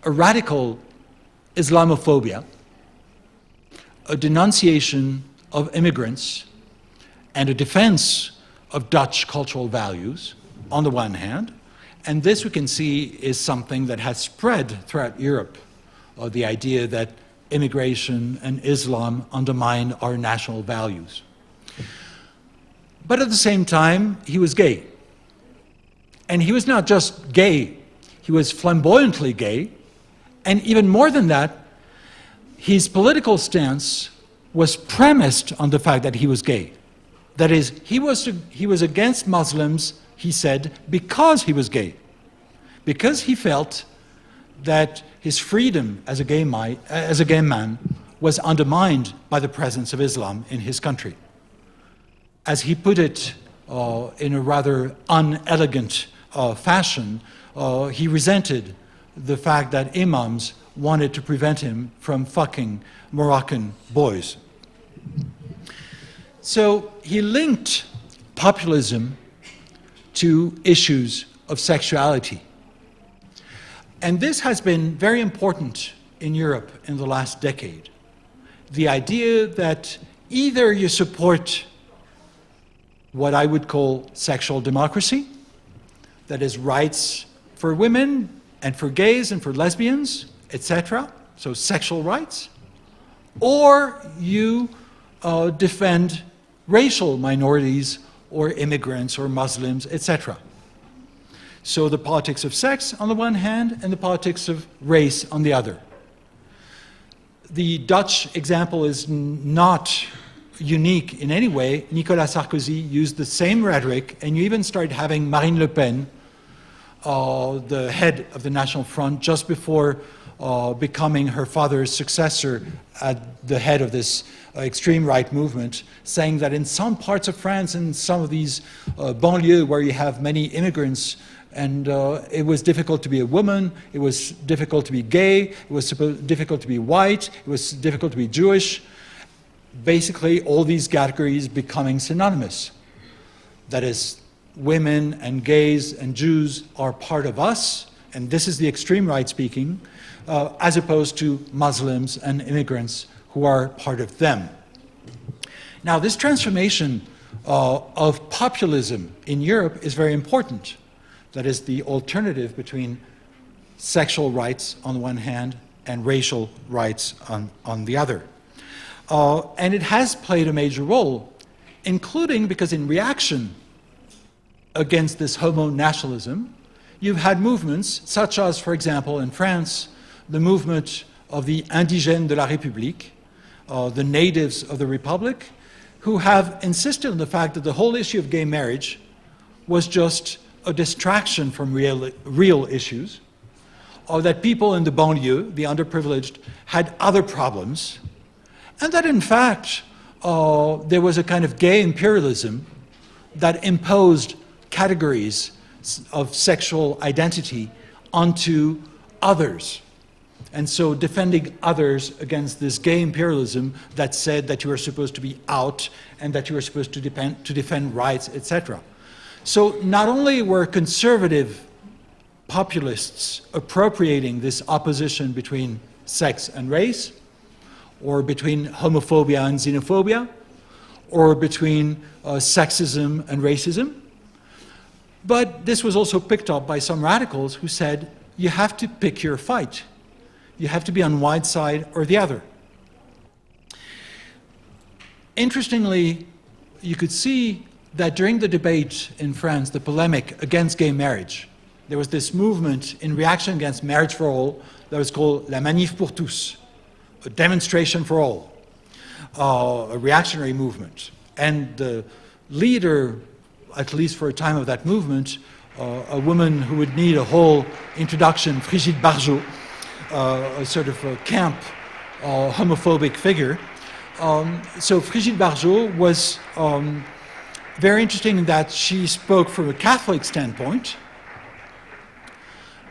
a radical Islamophobia, a denunciation of immigrants, and a defense of Dutch cultural values, on the one hand. And this, we can see, is something that has spread throughout Europe. The idea that immigration and Islam undermine our national values. But at the same time, he was gay. And he was not just gay, he was flamboyantly gay. And even more than that, his political stance was premised on the fact that he was gay. That is, he was against Muslims, he said, because he was gay. Because he felt that his freedom as a gay man was undermined by the presence of Islam in his country. As he put it in a rather unelegant fashion, he resented the fact that imams wanted to prevent him from fucking Moroccan boys. So he linked populism to issues of sexuality. And this has been very important in Europe in the last decade. The idea that either you support what I would call sexual democracy, that is rights for women and for gays and for lesbians, etc., so sexual rights, or you defend racial minorities or immigrants or Muslims, etc. So the politics of sex on the one hand and the politics of race on the other. The Dutch example is not unique in any way. Nicolas Sarkozy used the same rhetoric, and you even started having Marine Le Pen, the head of the National Front, just before becoming her father's successor at the head of this extreme right movement, saying that in some parts of France, in some of these banlieues where you have many immigrants, and it was difficult to be a woman, it was difficult to be gay, it was difficult to be white, it was difficult to be Jewish. Basically, all these categories becoming synonymous. That is, women and gays and Jews are part of us, and this is the extreme right speaking, as opposed to Muslims and immigrants who are part of them. Now, this transformation of populism in Europe is very important. That is the alternative between sexual rights on the one hand and racial rights on the other. And it has played a major role, including because in reaction against this homo-nationalism, you've had movements such as, for example, in France, the movement of the indigènes de la République, the natives of the Republic, who have insisted on the fact that the whole issue of gay marriage was just a distraction from real issues, or that people in the banlieue, the underprivileged, had other problems, and that in fact there was a kind of gay imperialism that imposed categories of sexual identity onto others. And so defending others against this gay imperialism that said that you were supposed to be out and that you were supposed to defend rights, etc. So not only were conservative populists appropriating this opposition between sex and race, or between homophobia and xenophobia, or between sexism and racism, but this was also picked up by some radicals who said, you have to pick your fight. You have to be on one side or the other. Interestingly, you could see that during the debate in France, the polemic against gay marriage, there was this movement in reaction against marriage for all that was called La Manif pour tous, a demonstration for all, a reactionary movement. And the leader, at least for a time of that movement, a woman who would need a whole introduction, Brigitte Bardot, a sort of a camp homophobic figure. So Brigitte Bardot was very interesting in that she spoke from a Catholic standpoint.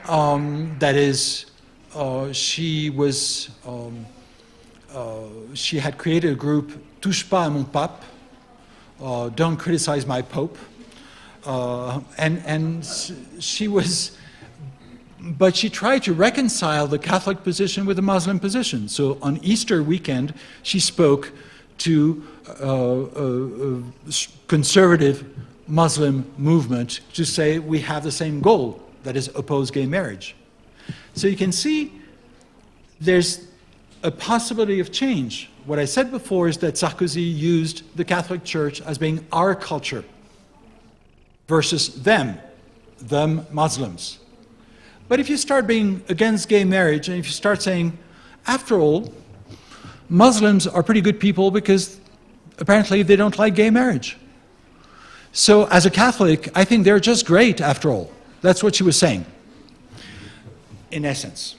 That is, she had created a group, Touche pas à mon pape, don't criticize my pope, and she was, but she tried to reconcile the Catholic position with the Muslim position. So on Easter weekend, she spoke to a conservative Muslim movement to say we have the same goal, that is oppose gay marriage. So you can see there's a possibility of change. What I said before is that Sarkozy used the Catholic Church as being our culture versus them Muslims. But if you start being against gay marriage, and if you start saying, after all, Muslims are pretty good people because apparently they don't like gay marriage. So as a Catholic, I think they're just great after all. That's what she was saying, in essence.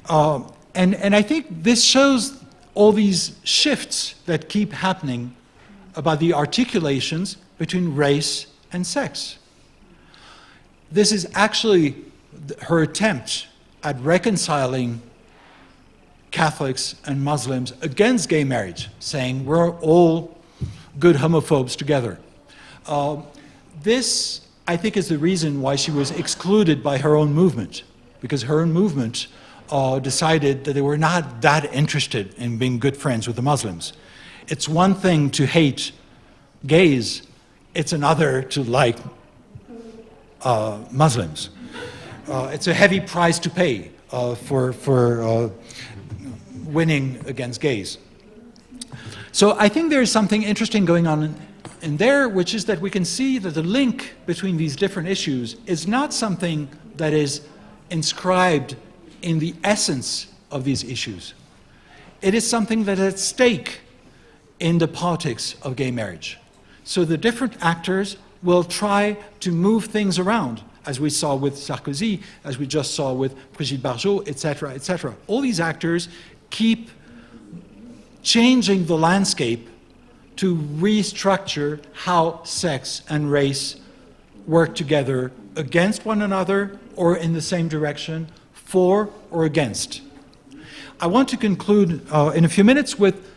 And I think this shows all these shifts that keep happening about the articulations between race and sex. this is actually her attempt at reconciling Catholics and Muslims against gay marriage, saying we're all good homophobes together. This, I think, is the reason why she was excluded by her own movement, because her own movement decided that they were not that interested in being good friends with the Muslims. It's one thing to hate gays, it's another to like Muslims. It's a heavy price to pay for winning against gays. So I think there's something interesting going on in there, which is that we can see that the link between these different issues is not something that is inscribed in the essence of these issues. It is something that is at stake in the politics of gay marriage. So the different actors will try to move things around, as we saw with Sarkozy, as we just saw with Brigitte Bardot, etc., etc. All these actors keep changing the landscape to restructure how sex and race work together against one another or in the same direction, for or against. I want to conclude in a few minutes with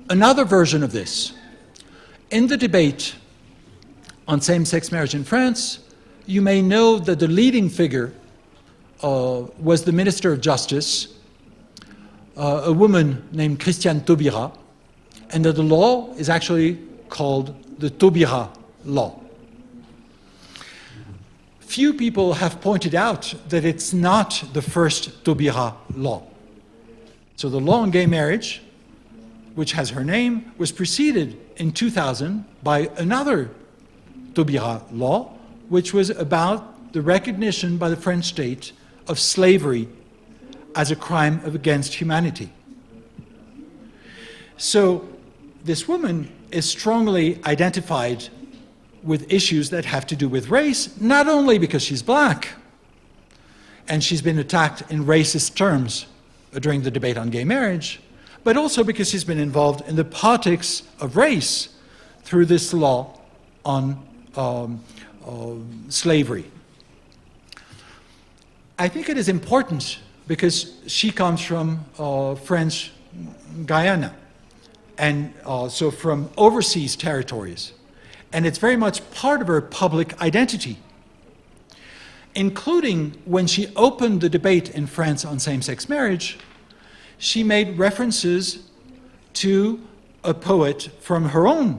another version of this. In the debate on same-sex marriage in France, you may know that the leading figure was the Minister of Justice, a woman named Christiane Taubira, and that the law is actually called the Taubira law. Few people have pointed out that it's not the first Taubira law. So the law on gay marriage, which has her name, was preceded in 2000 by another Taubira law, which was about the recognition by the French state of slavery as a crime against humanity. So this woman is strongly identified with issues that have to do with race, not only because she's black, and she's been attacked in racist terms during the debate on gay marriage, but also because she's been involved in the politics of race through this law on slavery. I think it is important because she comes from French Guyana, and so from overseas territories. And it's very much part of her public identity, including when she opened the debate in France on same-sex marriage, she made references to a poet from her own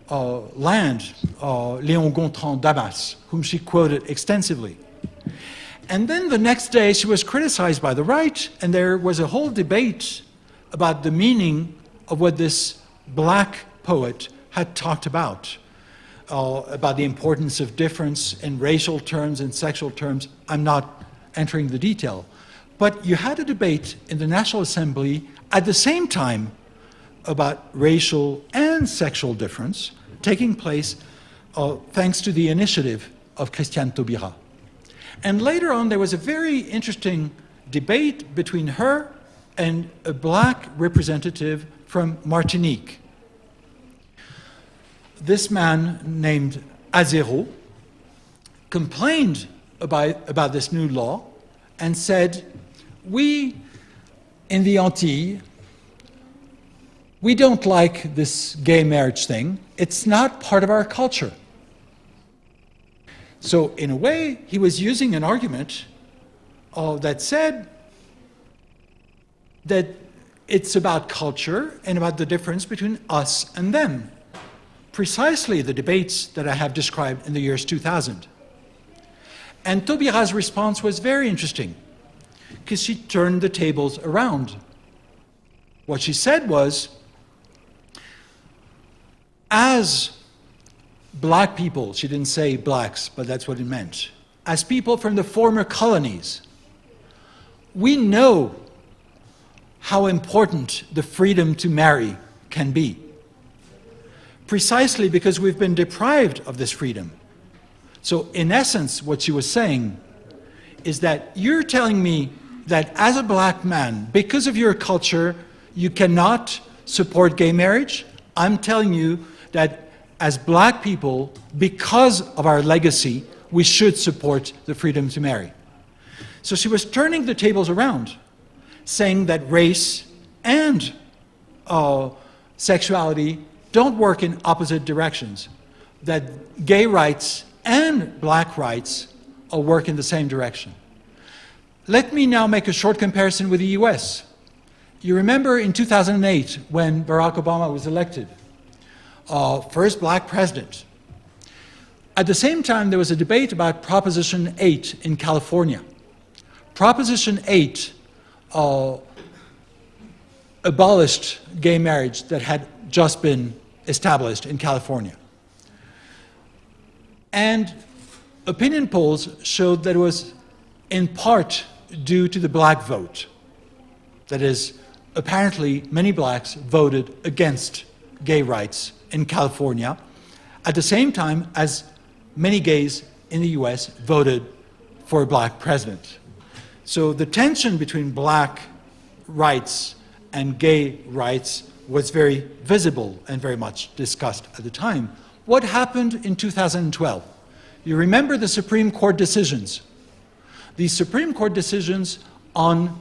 land, Léon Gontran Damas, whom she quoted extensively. And then the next day she was criticized by the right, and there was a whole debate about the meaning of what this black poet had talked about the importance of difference in racial terms and sexual terms. I'm not entering the detail. But you had a debate in the National Assembly at the same time about racial and sexual difference taking place thanks to the initiative of Christiane Taubira. And later on, there was a very interesting debate between her and a black representative from Martinique. This man named Azero complained about this new law and said, we in the Antilles, we don't like this gay marriage thing. It's not part of our culture. So in a way, he was using an argument that said that it's about culture and about the difference between us and them. Precisely the debates that I have described in the years 2000. And Taubira's response was very interesting, because she turned the tables around. What she said was, as black people, she didn't say blacks, but that's what it meant, as people from the former colonies, we know how important the freedom to marry can be. Precisely because we've been deprived of this freedom. So in essence, what she was saying is that you're telling me that as a black man, because of your culture, you cannot support gay marriage. I'm telling you that as black people, because of our legacy, we should support the freedom to marry. So she was turning the tables around, saying that race and sexuality don't work in opposite directions, that gay rights and black rights work in the same direction. Let me now make a short comparison with the US. You remember in 2008 when Barack Obama was elected, first black president. At the same time, there was a debate about Proposition 8 in California. Proposition 8 abolished gay marriage that had just been established in California. And opinion polls showed that it was in part due to the black vote. That is, apparently many blacks voted against gay rights in California, at the same time as many gays in the US voted for a black president. So the tension between black rights and gay rights was very visible and very much discussed at the time. What happened in 2012? You remember the Supreme Court decisions. The Supreme Court decisions on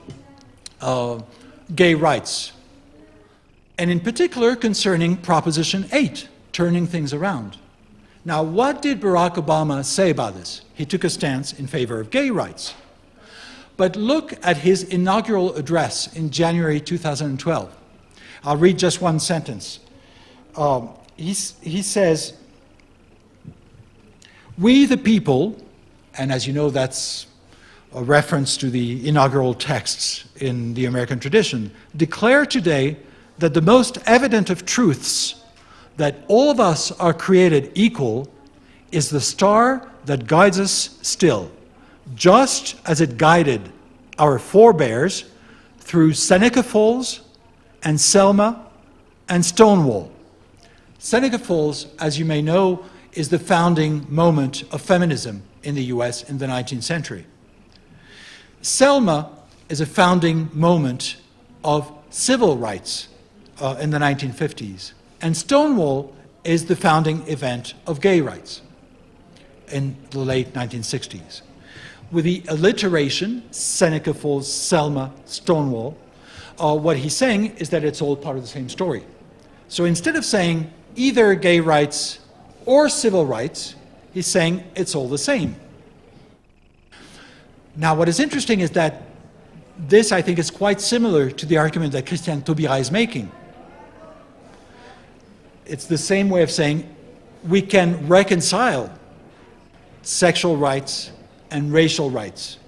gay rights, and in particular concerning Proposition 8, turning things around. Now, what did Barack Obama say about this? He took a stance in favor of gay rights. But look at his inaugural address in January 2012. I'll read just one sentence. He says, "We the people," and as you know, that's a reference to the inaugural texts in the American tradition, "declare today that the most evident of truths, that all of us are created equal, is the star that guides us still, just as it guided our forebears through Seneca Falls and Selma and Stonewall." Seneca Falls, as you may know, is the founding moment of feminism in the US in the 19th century. Selma is a founding moment of civil rights in the 1950s. And Stonewall is the founding event of gay rights in the late 1960s. With the alliteration, Seneca Falls, Selma, Stonewall, what he's saying is that it's all part of the same story. So instead of saying either gay rights or civil rights, he's saying it's all the same. Now, what is interesting is that this, I think, is quite similar to the argument that Christiane Taubira is making. It's the same way of saying we can reconcile sexual rights and racial rights,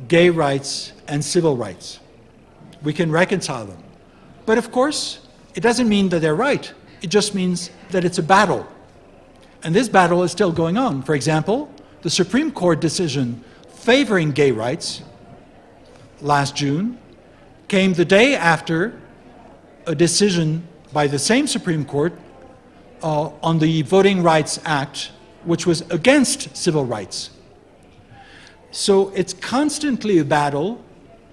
gay rights and civil rights. We can reconcile them. But of course, it doesn't mean that they're right. It just means that it's a battle. And this battle is still going on. For example, the Supreme Court decision favoring gay rights last June came the day after a decision by the same Supreme Court on the Voting Rights Act, which was against civil rights. So it's constantly a battle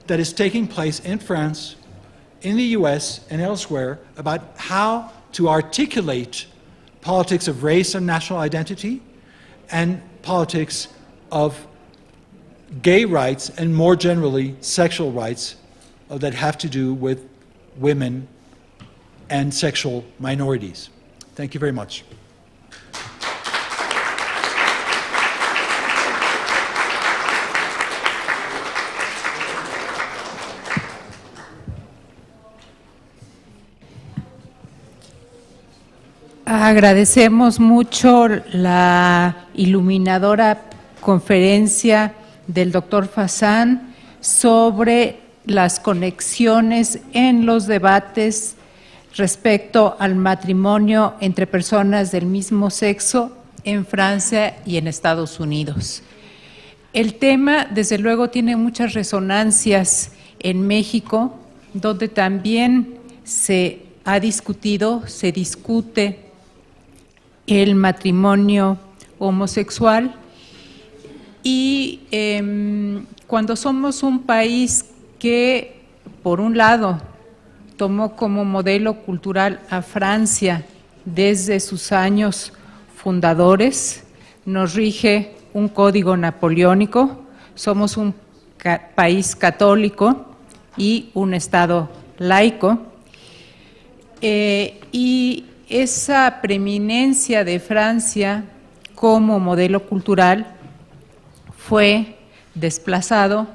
that is taking place in France, in the US, and elsewhere about how to articulate politics of race and national identity and politics of gay rights and more generally sexual rights that have to do with women and sexual minorities. Thank you very much. Agradecemos mucho la iluminadora conferencia del doctor Fassin sobre las conexiones en los debates respecto al matrimonio entre personas del mismo sexo en Francia y en Estados Unidos. El tema, desde luego, tiene muchas resonancias en México, donde también se ha discutido, se discute el matrimonio homosexual y cuando somos un país que, por un lado, tomó como modelo cultural a Francia desde sus años fundadores, nos rige un código napoleónico, somos un país católico y un Estado laico, y esa preeminencia de Francia como modelo cultural fue desplazado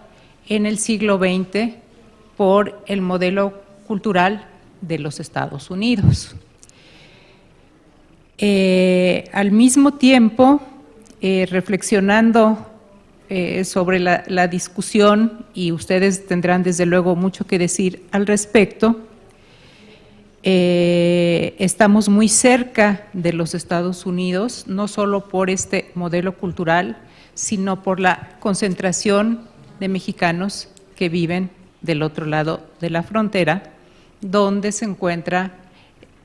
en el siglo XX por el modelo cultural de los Estados Unidos. Al mismo tiempo, reflexionando sobre la discusión, y ustedes tendrán desde luego mucho que decir al respecto, estamos muy cerca de los Estados Unidos, no solo por este modelo cultural, sino por la concentración de mexicanos que viven del otro lado de la frontera, donde se encuentra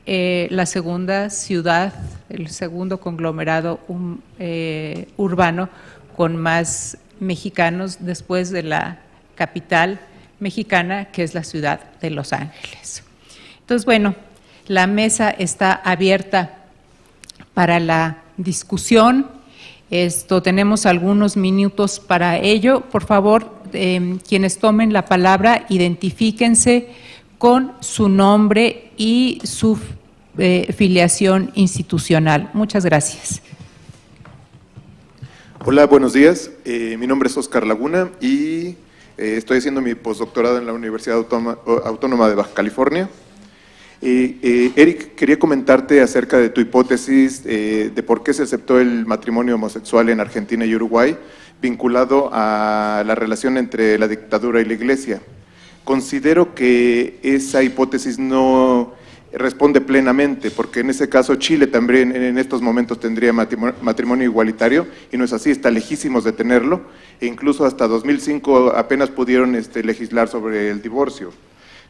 la segunda ciudad, el segundo conglomerado urbano con más mexicanos después de la capital mexicana, que es la ciudad de Los Ángeles. Entonces, bueno, la mesa está abierta para la discusión. Tenemos algunos minutos para ello. Por favor, quienes tomen la palabra, identifíquense con su nombre y su filiación institucional. Muchas gracias. Hola, buenos días. Mi nombre es Oscar Laguna y estoy haciendo mi postdoctorado en la Universidad Autónoma de Baja California. Eric, quería comentarte acerca de tu hipótesis de por qué se aceptó el matrimonio homosexual en Argentina y Uruguay, vinculado a la relación entre la dictadura y la Iglesia. Considero que esa hipótesis no responde plenamente, porque en ese caso Chile también en estos momentos tendría matrimonio igualitario, y no es así, está lejísimos de tenerlo, e incluso hasta 2005 apenas pudieron legislar sobre el divorcio.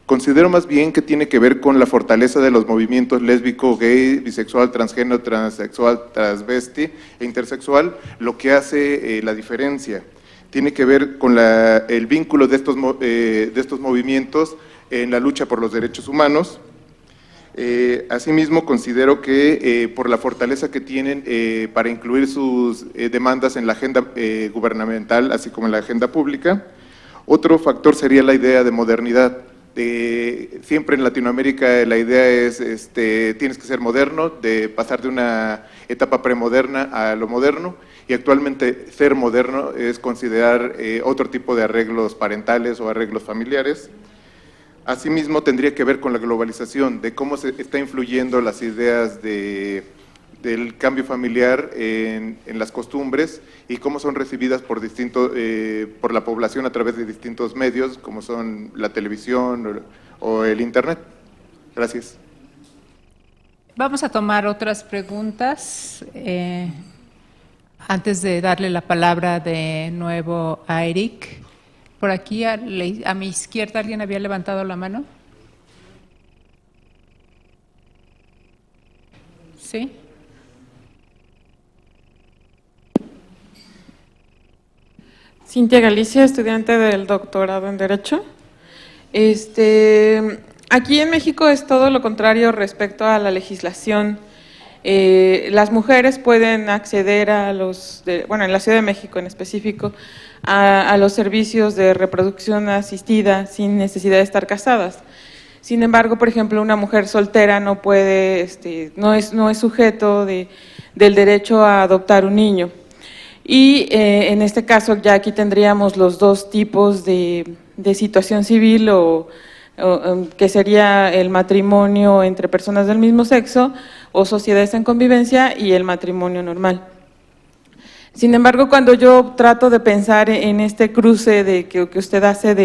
Considero más bien que tiene que ver con la fortaleza de los movimientos lésbico, gay, bisexual, transgénero, transexual, transvesti e intersexual, lo que hace la diferencia. Tiene que ver con el vínculo de estos movimientos en la lucha por los derechos humanos. Asimismo, considero que por la fortaleza que tienen para incluir sus demandas en la agenda gubernamental, así como en la agenda pública. Otro factor sería la idea de modernidad. Siempre en Latinoamérica la idea es tienes que ser moderno, de pasar de una etapa premoderna a lo moderno, y actualmente ser moderno es considerar otro tipo de arreglos parentales o arreglos familiares. Asimismo, tendría que ver con la globalización, de cómo se está influyendo las ideas del cambio familiar en las costumbres y cómo son recibidas por la población a través de distintos medios, como son la televisión o el internet. Gracias. Vamos a tomar otras preguntas antes de darle la palabra de nuevo a Eric. Por aquí a mi izquierda, ¿alguien había levantado la mano? ¿Sí? Cintia Galicia, estudiante del doctorado en Derecho. Aquí en México es todo lo contrario respecto a la legislación. Las mujeres pueden acceder en la Ciudad de México en específico, a los servicios de reproducción asistida sin necesidad de estar casadas. Sin embargo, por ejemplo, una mujer soltera no puede, no es sujeto del derecho a adoptar un niño. Y en este caso ya aquí tendríamos los dos tipos de situación civil que sería el matrimonio entre personas del mismo sexo o sociedades en convivencia y el matrimonio normal. Sin embargo, cuando yo trato de pensar en este cruce que usted hace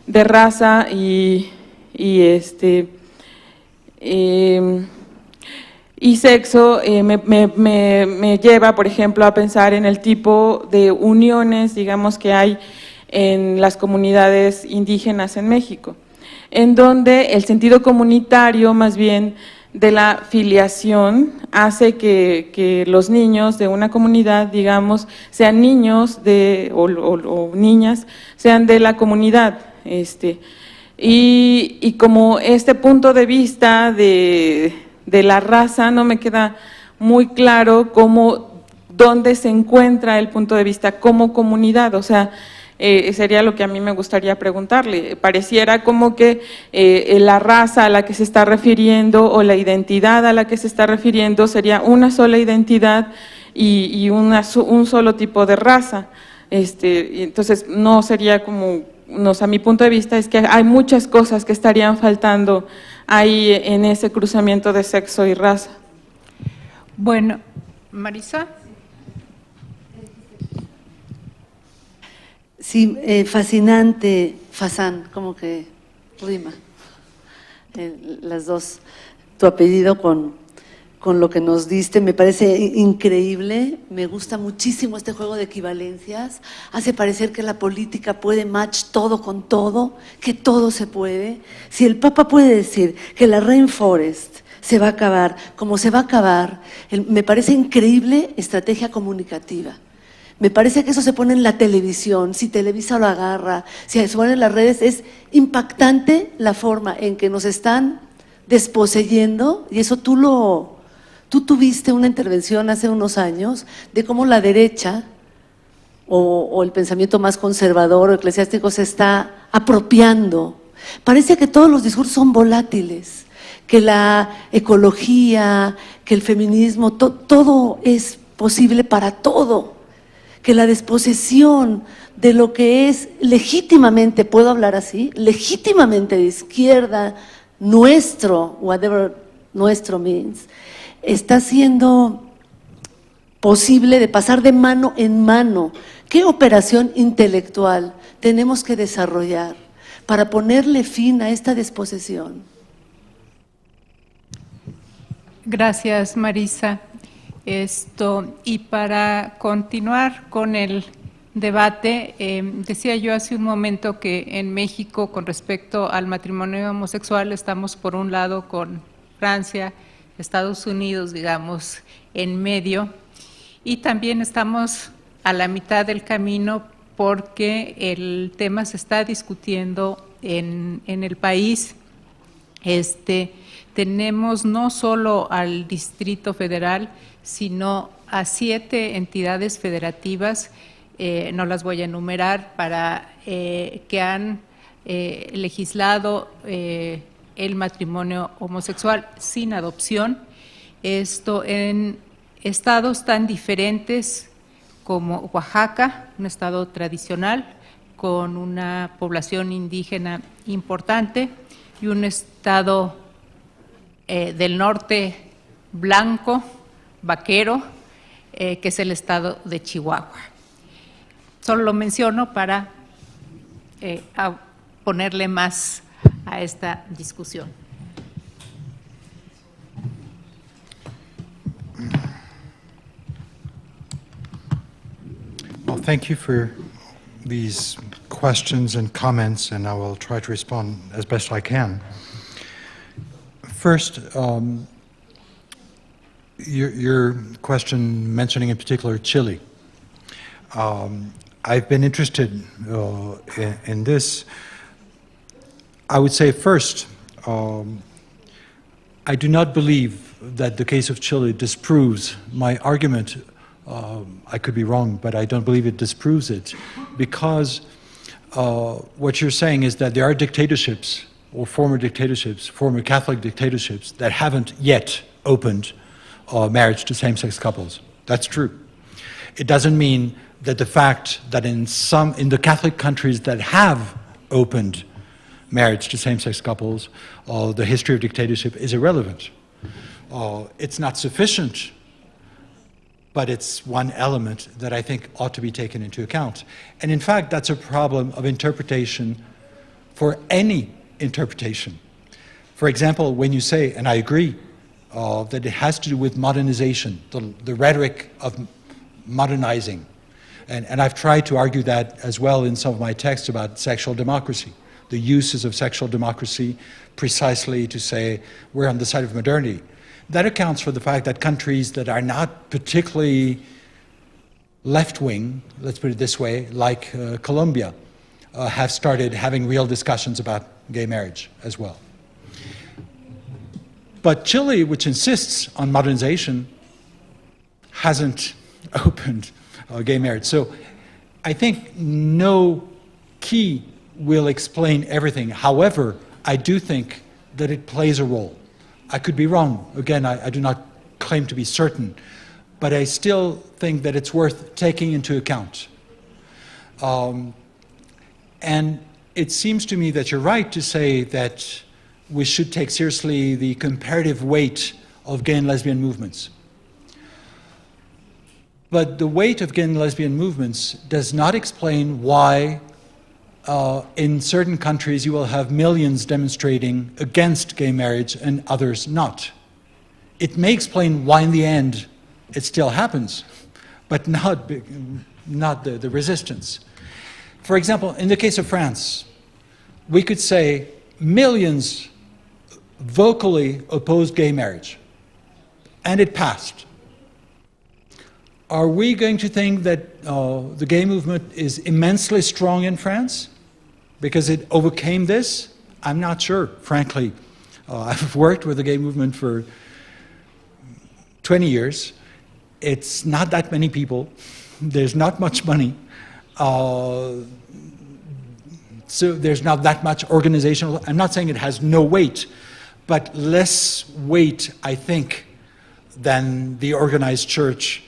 de raza y sexo, me lleva, por ejemplo, a pensar en el tipo de uniones, digamos, que hay en las comunidades indígenas en México, en donde el sentido comunitario, más bien, de la filiación hace que los niños de una comunidad, digamos, sean niños o niñas, sean de la comunidad. Y como este punto de vista de la raza no me queda muy claro cómo dónde se encuentra el punto de vista como comunidad, o sea, sería lo que a mí me gustaría preguntarle. Pareciera como que la raza a la que se está refiriendo o la identidad a la que se está refiriendo sería una sola identidad y un solo tipo de raza. Entonces, no sería como, a mi punto de vista es que hay muchas cosas que estarían faltando ahí en ese cruzamiento de sexo y raza. Bueno, Marisa. Sí, fascinante, Fassin, como que rima, las dos, tu apellido con lo que nos diste, me parece increíble, me gusta muchísimo este juego de equivalencias, hace parecer que la política puede match todo con todo, que todo se puede. Si el Papa puede decir que la rainforest se va a acabar, como se va a acabar, me parece increíble estrategia comunicativa. Me parece que eso se pone en la televisión, si Televisa lo agarra, si se pone en las redes, es impactante la forma en que nos están desposeyendo, y eso tú tuviste una intervención hace unos años de cómo la derecha o el pensamiento más conservador o eclesiástico se está apropiando. Parece que todos los discursos son volátiles, que la ecología, que el feminismo, todo es posible para todo, que la desposesión de lo que es legítimamente, puedo hablar así, legítimamente de izquierda, nuestro, whatever nuestro means, está siendo posible de pasar de mano en mano. ¿Qué operación intelectual tenemos que desarrollar para ponerle fin a esta desposesión? Gracias, Marisa. Y para continuar con el debate, decía yo hace un momento que en México, con respecto al matrimonio homosexual, estamos por un lado con Francia, Estados Unidos, digamos, en medio, y también estamos a la mitad del camino porque el tema se está discutiendo en el país. Tenemos no solo al Distrito Federal, sino a 7 entidades federativas, no las voy a enumerar, que han legislado el matrimonio homosexual sin adopción. Esto en estados tan diferentes como Oaxaca, un estado tradicional con una población indígena importante, y un estado del norte blanco, vaquero, que es el estado de Chihuahua. Solo lo menciono para ponerle más a esta discusión. Well, thank you for these questions and comments, and I will try to respond as best I can. First, your question mentioning in particular Chile. I've been interested in this. I would say first, I do not believe that the case of Chile disproves my argument. I could be wrong, but I don't believe it disproves it, because what you're saying is that there are dictatorships or former Catholic dictatorships that haven't yet opened marriage to same-sex couples. That's true. It doesn't mean that the fact that in the Catholic countries that have opened marriage to same-sex couples, the history of dictatorship is irrelevant. It's not sufficient, but it's one element that I think ought to be taken into account. And in fact, that's a problem of interpretation for any interpretation. For example, when you say, and I agree, that it has to do with modernization, the rhetoric of modernizing. And I've tried to argue that as well in some of my texts about sexual democracy, the uses of sexual democracy precisely to say we're on the side of modernity. That accounts for the fact that countries that are not particularly left-wing, let's put it this way, like Colombia, have started having real discussions about gay marriage as well. But Chile, which insists on modernization, hasn't opened gay marriage. So I think no key will explain everything. However, I do think that it plays a role. I could be wrong. Again, I do not claim to be certain, but I still think that it's worth taking into account. And it seems to me that you're right to say that we should take seriously the comparative weight of gay and lesbian movements. But the weight of gay and lesbian movements does not explain why in certain countries you will have millions demonstrating against gay marriage and others not. It may explain why in the end it still happens, but not the resistance. For example, in the case of France, we could say millions vocally opposed gay marriage, and it passed. Are we going to think that the gay movement is immensely strong in France because it overcame this? I'm not sure, frankly. I've worked with the gay movement for 20 years. It's not that many people. There's not much money. So there's not that much organizational. I'm not saying it has no weight, but less weight, I think, than the organized church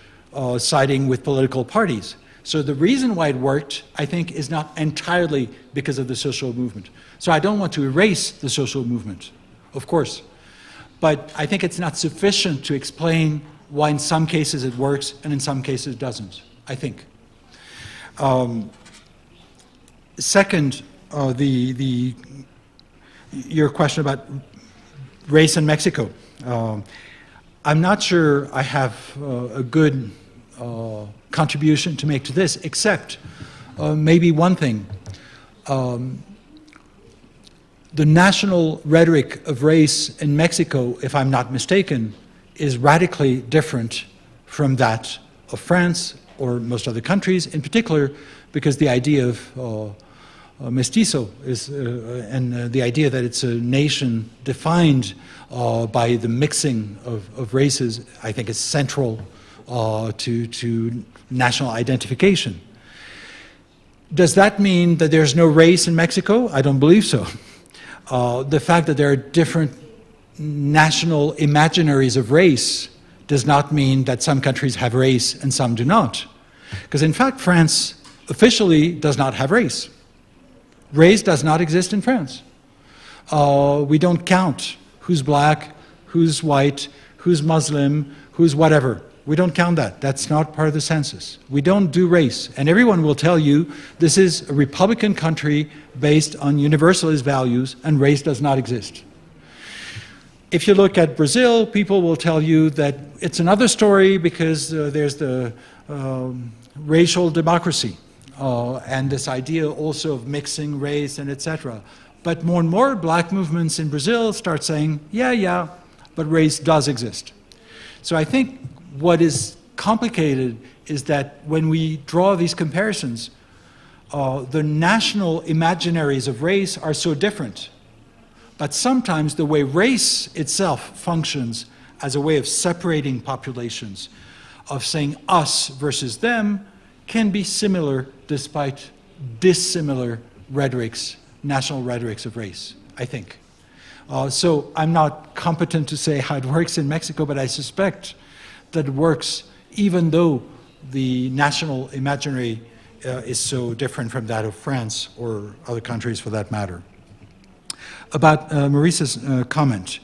siding with political parties. So the reason why it worked, I think, is not entirely because of the social movement. So I don't want to erase the social movement, of course, but I think it's not sufficient to explain why in some cases it works and in some cases it doesn't, I think. Second, your question about race in Mexico. I'm not sure I have a good contribution to make to this, except maybe one thing. The national rhetoric of race in Mexico, if I'm not mistaken, is radically different from that of France or most other countries, in particular because the idea of mestizo is, and the idea that it's a nation defined by the mixing of races, I think is central to national identification. Does that mean that there's no race in Mexico? I don't believe so. The fact that there are different national imaginaries of race does not mean that some countries have race and some do not. Because in fact, France officially does not have race. Race does not exist in France. We don't count who's black, who's white, who's Muslim, who's whatever. We don't count that. That's not part of the census. We don't do race. And everyone will tell you this is a Republican country based on universalist values, and race does not exist. If you look at Brazil, people will tell you that it's another story because there's the racial democracy and this idea also of mixing race and etc. But more and more black movements in Brazil start saying, yeah, but race does exist. So I think what is complicated is that when we draw these comparisons, the national imaginaries of race are so different. But sometimes the way race itself functions as a way of separating populations, of saying us versus them, can be similar despite dissimilar rhetorics, national rhetorics of race, I think. So I'm not competent to say how it works in Mexico, but I suspect that it works even though the national imaginary is so different from that of France or other countries for that matter. About Maurice's comment,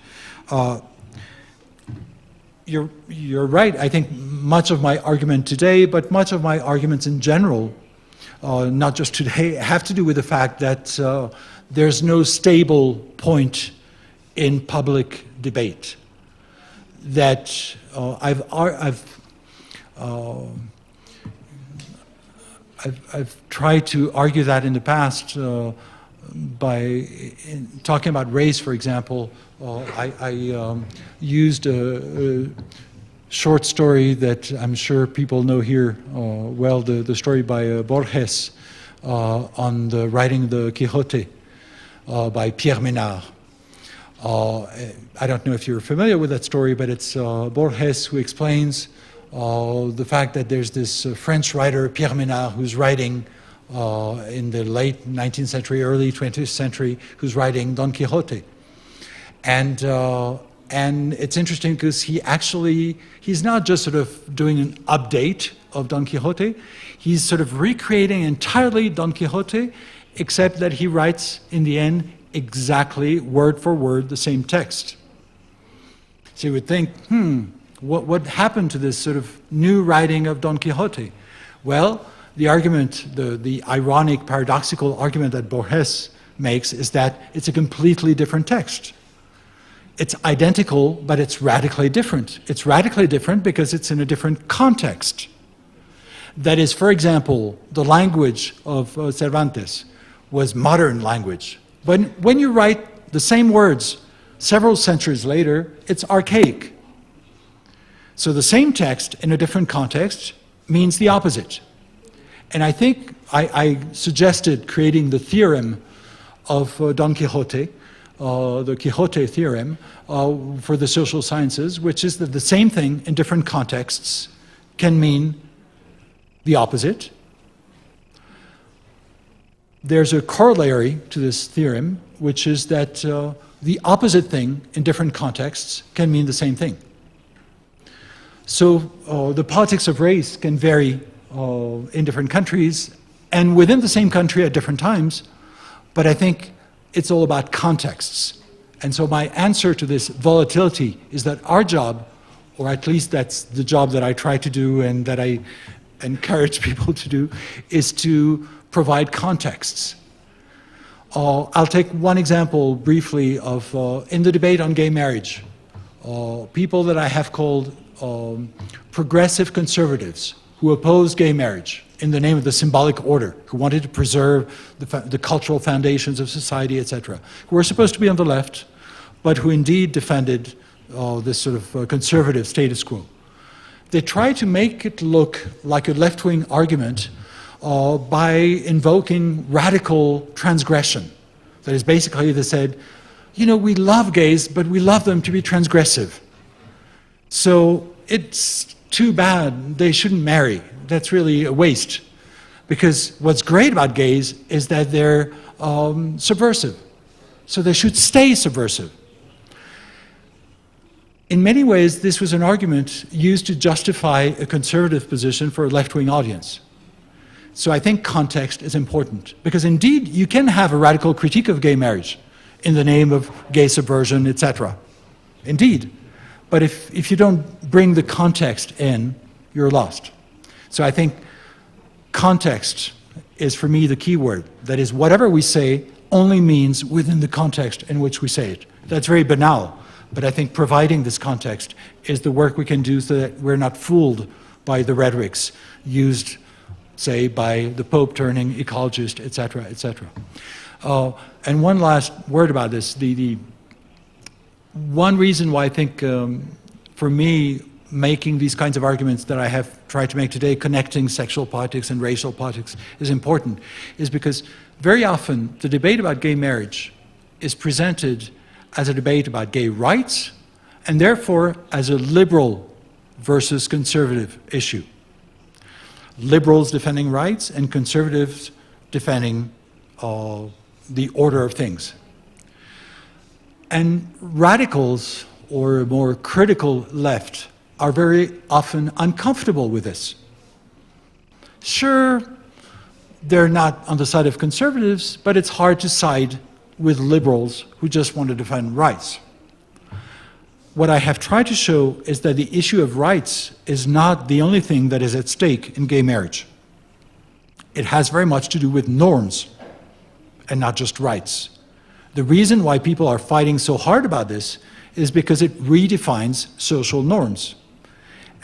you're right. I think much of my argument today, but much of my arguments in general, not just today, have to do with the fact that there's no stable point in public debate. That I've tried to argue that in the past by talking about race, for example. I used a short story that I'm sure people know here well, the story by Borges on the writing of the Quixote by Pierre Menard. I don't know if you're familiar with that story, but it's Borges who explains the fact that there's this French writer, Pierre Menard, who's writing in the late 19th century, early 20th century, who's writing Don Quixote. And it's interesting because he's not just sort of doing an update of Don Quixote, he's sort of recreating entirely Don Quixote, except that he writes, in the end, exactly, word for word, the same text. So you would think, what happened to this sort of new writing of Don Quixote? Well, the argument, the ironic, paradoxical argument that Borges makes is that it's a completely different text. It's identical, but it's radically different. It's radically different because it's in a different context. That is, for example, the language of Cervantes was modern language. When you write the same words several centuries later, it's archaic. So the same text in a different context means the opposite. And I think I suggested creating the theorem of Don Quixote, the Quixote theorem for the social sciences, which is that the same thing in different contexts can mean the opposite. There's a corollary to this theorem, which is that the opposite thing in different contexts can mean the same thing. So the politics of race can vary in different countries and within the same country at different times, but I think it's all about contexts. And so my answer to this volatility is that our job, or at least that's the job that I try to do and that I encourage people to do, is to provide contexts. I'll take one example briefly of, in the debate on gay marriage, people that I have called progressive conservatives who oppose gay marriage in the name of the symbolic order, who wanted to preserve the cultural foundations of society, etc., who were supposed to be on the left, but who indeed defended this sort of conservative status quo. They tried to make it look like a left-wing argument by invoking radical transgression. That is, basically they said, you know, we love gays, but we love them to be transgressive. So it's too bad they shouldn't marry. That's really a waste. Because what's great about gays is that they're subversive. So they should stay subversive. In many ways, this was an argument used to justify a conservative position for a left-wing audience. So I think context is important, because indeed you can have a radical critique of gay marriage in the name of gay subversion, etc. Indeed. But if you don't bring the context in, you're lost. So I think context is, for me, the key word. That is, whatever we say only means within the context in which we say it. That's very banal, but I think providing this context is the work we can do so that we're not fooled by the rhetorics used, say, by the Pope turning ecologist, etc., etc. And one last word about this. The one reason why I think, for me, making these kinds of arguments that I have tried to make today, connecting sexual politics and racial politics, is important, is because very often the debate about gay marriage is presented as a debate about gay rights, and therefore as a liberal versus conservative issue. Liberals defending rights and conservatives defending the order of things. And radicals, or a more critical left, are very often uncomfortable with this. Sure, they're not on the side of conservatives, but it's hard to side with liberals who just want to defend rights. What I have tried to show is that the issue of rights is not the only thing that is at stake in gay marriage. It has very much to do with norms and not just rights. The reason why people are fighting so hard about this is because it redefines social norms.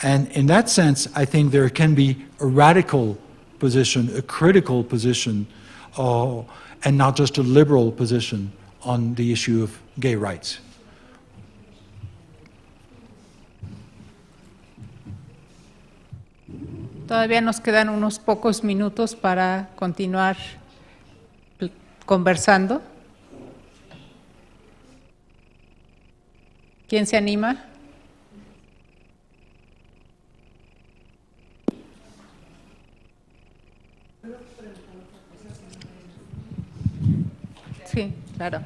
And in that sense, I think there can be a radical position, a critical position, and not just a liberal position on the issue of gay rights. Todavía nos quedan unos pocos minutos para continuar conversando. ¿Quién se anima? Sí, claro.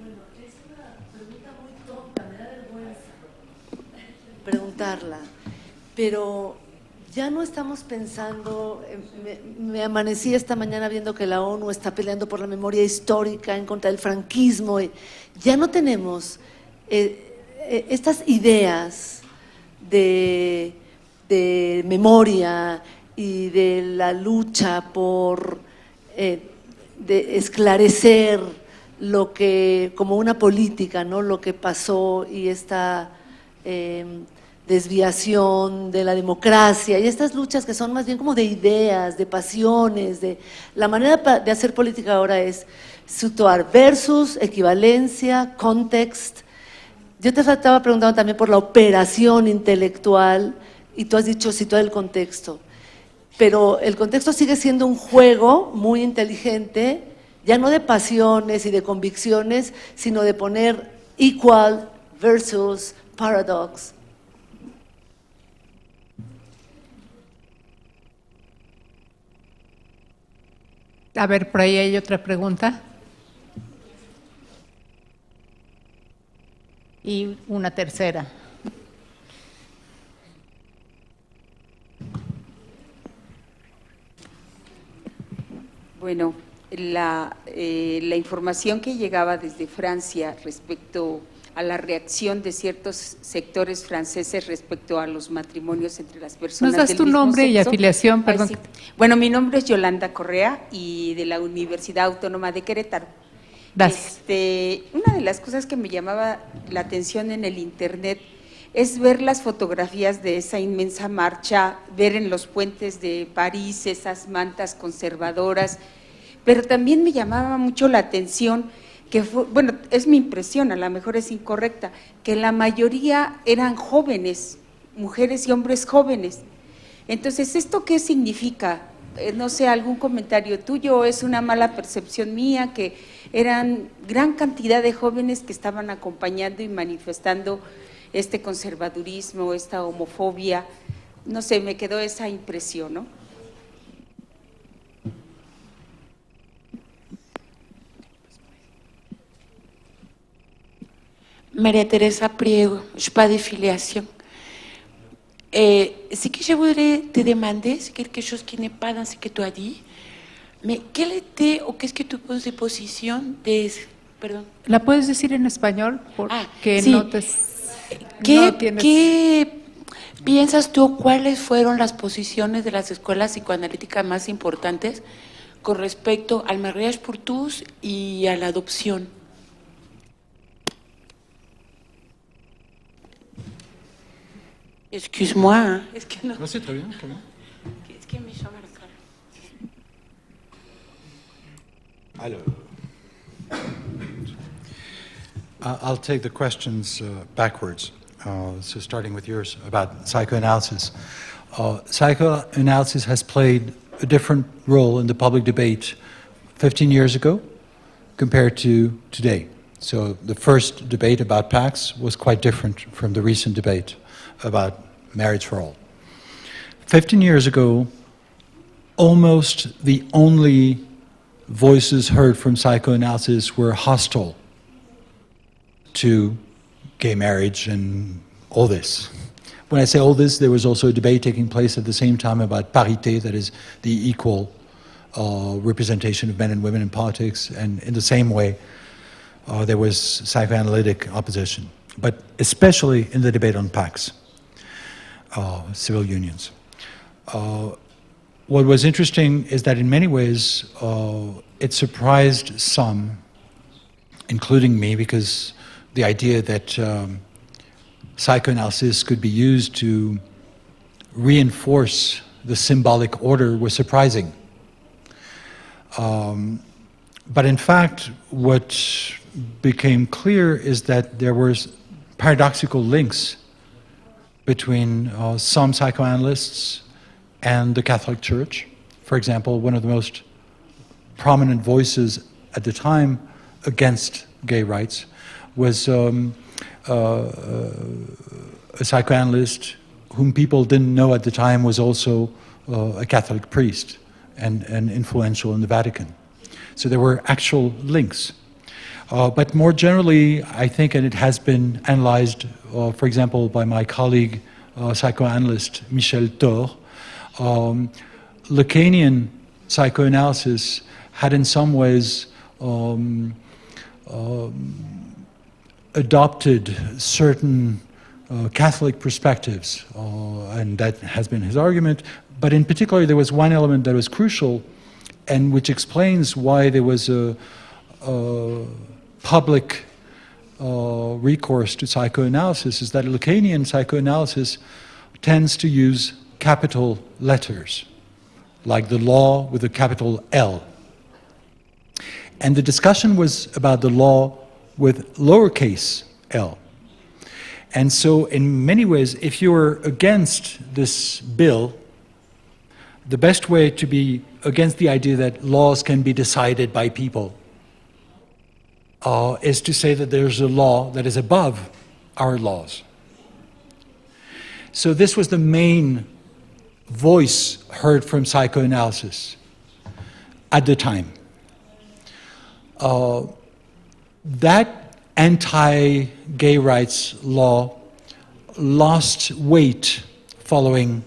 Bueno, es una pregunta muy tonta, me da vergüenza preguntarla, pero ya no estamos pensando, me amanecí esta mañana viendo que la ONU está peleando por la memoria histórica en contra del franquismo, ya no tenemos estas ideas de memoria y de la lucha por de esclarecer lo que, como una política, ¿no? Lo que pasó y esta desviación de la democracia y estas luchas que son más bien como de ideas, de pasiones, de la manera de hacer política ahora es situar versus, equivalencia, context. Yo te estaba preguntando también por la operación intelectual y tú has dicho situar el contexto, pero el contexto sigue siendo un juego muy inteligente, ya no de pasiones y de convicciones, sino de poner equal versus paradox. A ver, por ahí hay otra pregunta. Y una tercera. Bueno, la información que llegaba desde Francia respecto a la reacción de ciertos sectores franceses respecto a los matrimonios entre las personas ¿Nos das del tu mismo nombre y sexo? afiliación? Perdón. Sí. Bueno, mi nombre es Yolanda Correa y de la Universidad Autónoma de Querétaro. Gracias. Una de las cosas que me llamaba la atención en el internet es ver las fotografías de esa inmensa marcha, ver en los puentes de París esas mantas conservadoras, pero también me llamaba mucho la atención que fue, bueno, es mi impresión, a lo mejor es incorrecta, que la mayoría eran jóvenes, mujeres y hombres jóvenes. Entonces, ¿esto qué significa? No sé, algún comentario tuyo, o es una mala percepción mía, que eran gran cantidad de jóvenes que estaban acompañando y manifestando este conservadurismo, esta homofobia. No sé, me quedó esa impresión, ¿no? Maria Teresa Priego, je suis pas de filiation. Ce que je voudrais te demander, c'est quelque chose qui n'est pas dans ce que tu as dit, mais quelle était ou qu'est-ce que tu penses de position des… Perdón. ¿La puedes decir en español? Porque sí. no te… ¿Qué piensas tú, cuáles fueron las posiciones de las escuelas psicoanalíticas más importantes con respecto al mariage pour tous y a la adopción? Excuse-moi, hein, es que no. No, c'est très bien, très bien. Es que me llama la cara. Alors, I'll take the questions backwards. So starting with yours about psychoanalysis. Psychoanalysis has played a different role in the public debate 15 years ago compared to today. So the first debate about PACS was quite different from the recent debate about marriage for all. 15 years ago, almost the only voices heard from psychoanalysis were hostile to gay marriage and all this. When I say all this, there was also a debate taking place at the same time about parité, that is the equal representation of men and women in politics, and in the same way, there was psychoanalytic opposition, but especially in the debate on PACS. Civil unions. What was interesting is that in many ways it surprised some, including me, because the idea that psychoanalysis could be used to reinforce the symbolic order was surprising. But in fact, what became clear is that there were paradoxical links between some psychoanalysts and the Catholic Church. For example, one of the most prominent voices at the time against gay rights was a psychoanalyst whom people didn't know at the time was also a Catholic priest and influential in the Vatican. So there were actual links. But more generally, I think, and it has been analyzed, for example, by my colleague, psychoanalyst Michel Thor, Lacanian psychoanalysis had in some ways adopted certain Catholic perspectives, and that has been his argument. But in particular, there was one element that was crucial, and which explains why there was a public recourse to psychoanalysis, is that Lacanian psychoanalysis tends to use capital letters, like the law with a capital L. And the discussion was about the law with lowercase l. And so in many ways, if you're against this bill, the best way to be against the idea that laws can be decided by people is to say that there's a law that is above our laws. So this was the main voice heard from psychoanalysis at the time. That anti-gay rights law lost weight following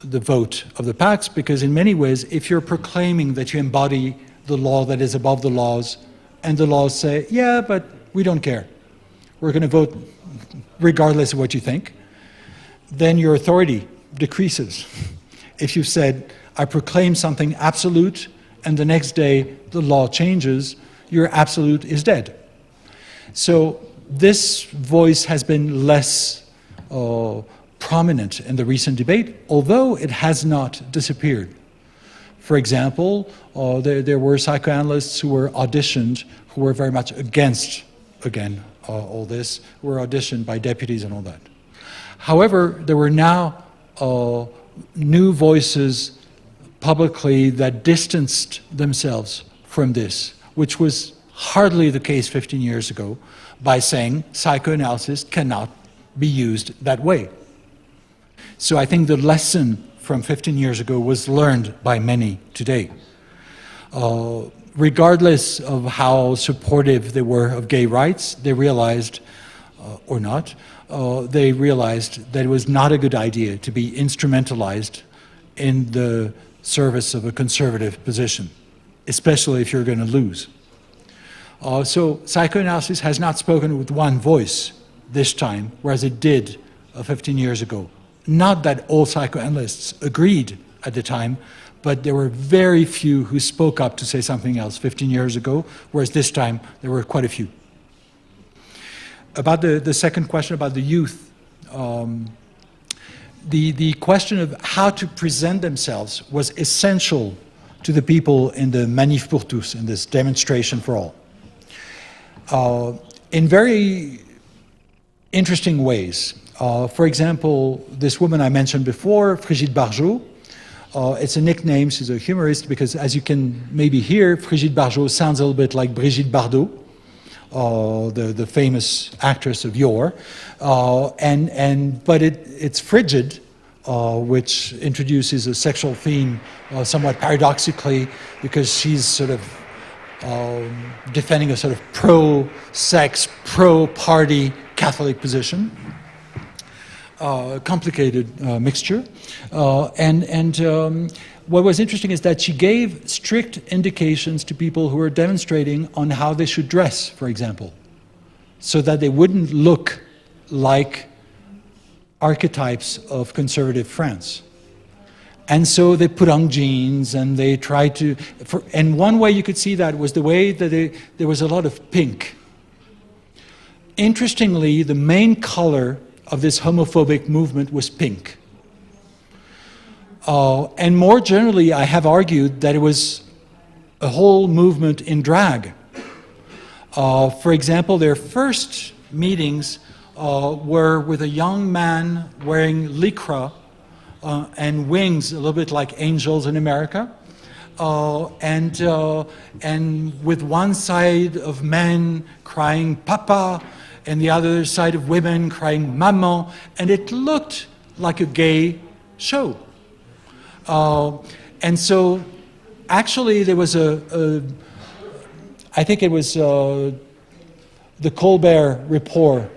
the vote of the Pax, because in many ways, if you're proclaiming that you embody the law that is above the laws, and the laws say, yeah, but we don't care, we're going to vote regardless of what you think, then your authority decreases. If you said, I proclaim something absolute, and the next day the law changes, your absolute is dead. So this voice has been less prominent in the recent debate, although it has not disappeared. For example, there were psychoanalysts who were auditioned, who were very much against, again, all this, who were auditioned by deputies and all that. However, there were now new voices publicly that distanced themselves from this, which was hardly the case 15 years ago, by saying psychoanalysis cannot be used that way. So I think the lesson from 15 years ago was learned by many today. Regardless of how supportive they were of gay rights, they realized, or not, they realized that it was not a good idea to be instrumentalized in the service of a conservative position, especially if you're going to lose. So psychoanalysis has not spoken with one voice this time, whereas it did 15 years ago. Not that all psychoanalysts agreed at the time, but there were very few who spoke up to say something else 15 years ago, whereas this time there were quite a few. About the second question about the youth, the question of how to present themselves was essential to the people in the Manif pour tous, in this demonstration for all. In very interesting ways. For example, this woman I mentioned before, Brigitte Bardot, it's a nickname, she's a humorist, because as you can maybe hear, Brigitte Bardot sounds a little bit like Brigitte Bardot, the famous actress of yore, but it's frigid, which introduces a sexual theme somewhat paradoxically, because she's sort of defending a sort of pro-sex, pro-party Catholic position. Complicated mixture. What was interesting is that she gave strict indications to people who were demonstrating on how they should dress, for example, so that they wouldn't look like archetypes of conservative France. And so they put on jeans and they tried to, and one way you could see that was the way that there was a lot of pink. Interestingly, the main color of this homophobic movement was pink. And more generally, I have argued that it was a whole movement in drag. For example, their first meetings were with a young man wearing lycra and wings, a little bit like angels in America, and with one side of men crying "Papa," and the other side of women crying "Maman," and it looked like a gay show. And so actually there was I think it was the Colbert Report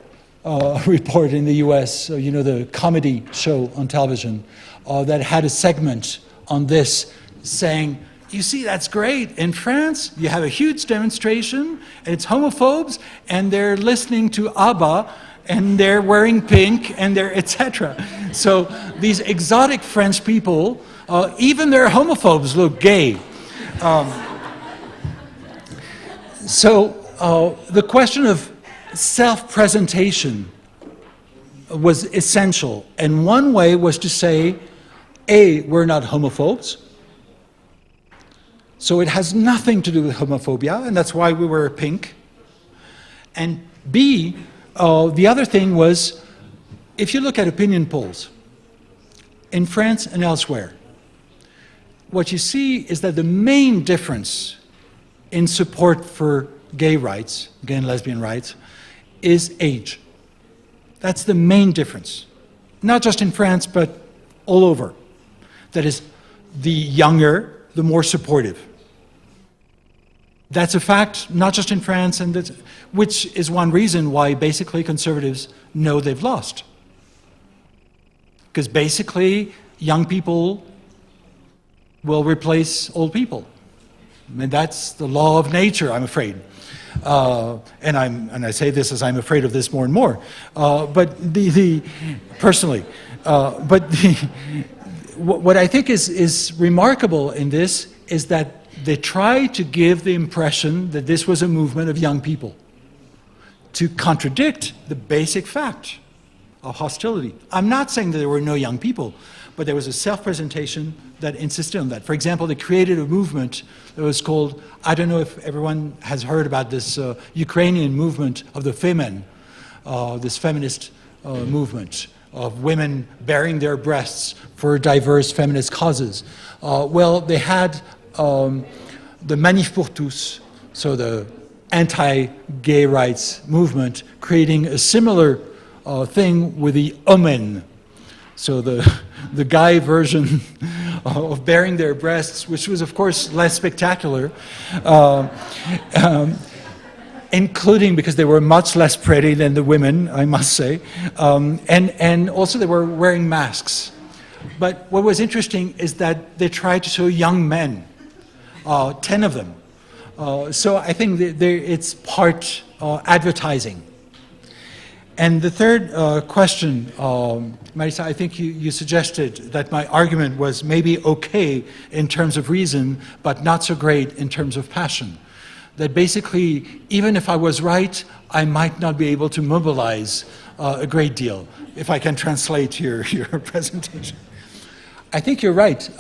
in the US, the comedy show on television, that had a segment on this saying, you see, that's great. In France, you have a huge demonstration, and it's homophobes, and they're listening to ABBA, and they're wearing pink, and they're etc. So these exotic French people, even their homophobes look gay. So the question of self-presentation was essential, and one way was to say, A, we're not homophobes, so it has nothing to do with homophobia, and that's why we wear pink. And B, the other thing was, if you look at opinion polls, in France and elsewhere, what you see is that the main difference in support for gay rights, gay and lesbian rights, is age. That's the main difference. Not just in France, but all over. That is, the younger, the more supportive. That's a fact, not just in France, which is one reason why basically conservatives know they've lost. Because basically, young people will replace old people. I mean, that's the law of nature, I'm afraid. And I say this as I'm afraid of this more and more. But personally, what I think is remarkable in this is that they try to give the impression that this was a movement of young people to contradict the basic fact of hostility. I'm not saying that there were no young people, but there was a self-presentation that insisted on that. For example, they created a movement that was called, I don't know if everyone has heard about this Ukrainian movement of the Femen, this feminist movement of women bearing their breasts for diverse feminist causes. Well, they had the Manif pour tous, so the anti-gay rights movement, creating a similar thing with the Omen, so the guy version of bearing their breasts, which was of course less spectacular, including because they were much less pretty than the women, I must say, and also they were wearing masks. But what was interesting is that they tried to show young men, 10 of them. So I think it's part advertising. And the third question, Marisa, I think you suggested that my argument was maybe okay in terms of reason, but not so great in terms of passion. That basically, even if I was right, I might not be able to mobilize a great deal, if I can translate your presentation. I think you're right,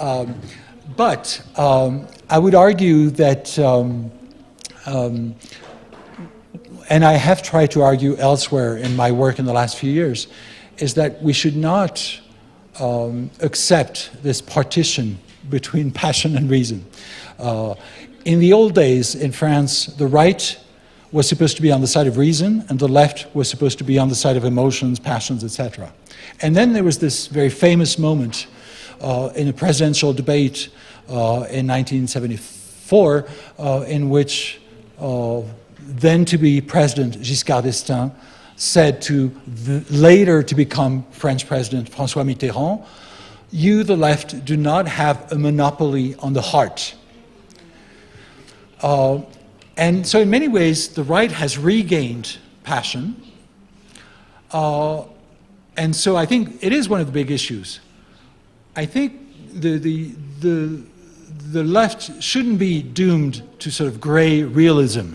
but I would argue that, and I have tried to argue elsewhere in my work in the last few years, is that we should not accept this partition between passion and reason. In the old days in France, the right was supposed to be on the side of reason, and the left was supposed to be on the side of emotions, passions, etc. And then there was this very famous moment in a presidential debate in 1974, in which then to be President Giscard d'Estaing said to later to become French President François Mitterrand, you, the left, do not have a monopoly on the heart. And so in many ways, the right has regained passion. And so I think it is one of the big issues. I think the left shouldn't be doomed to sort of gray realism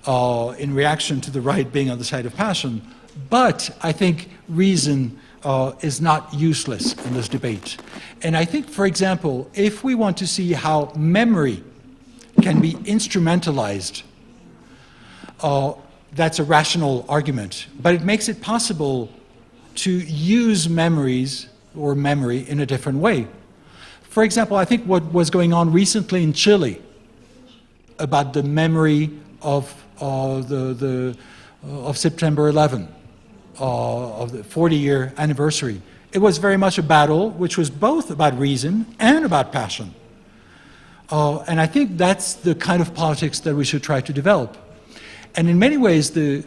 in reaction to the right being on the side of passion. But I think reason is not useless in this debate. And I think, for example, if we want to see how memory can be instrumentalized, that's a rational argument. But it makes it possible to use memories or memory in a different way. For example, I think what was going on recently in Chile about the memory of September 11, of the 40-year anniversary, it was very much a battle which was both about reason and about passion. And I think that's the kind of politics that we should try to develop. And in many ways, the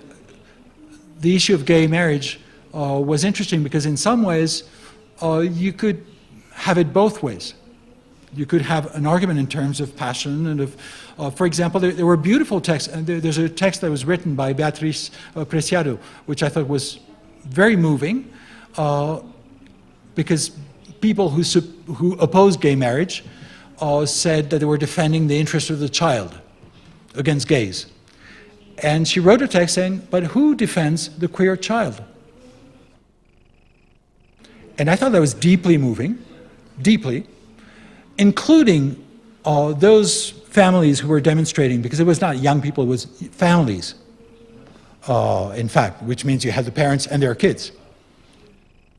issue of gay marriage was interesting because in some ways, you could have it both ways. You could have an argument in terms of passion and of, for example, there were beautiful texts. And there's a text that was written by Beatriz Preciado, which I thought was very moving, because people who opposed gay marriage said that they were defending the interest of the child against gays. And she wrote a text saying, but who defends the queer child? And I thought that was deeply moving, deeply, including those families who were demonstrating, because it was not young people, it was families, in fact, which means you had the parents and their kids,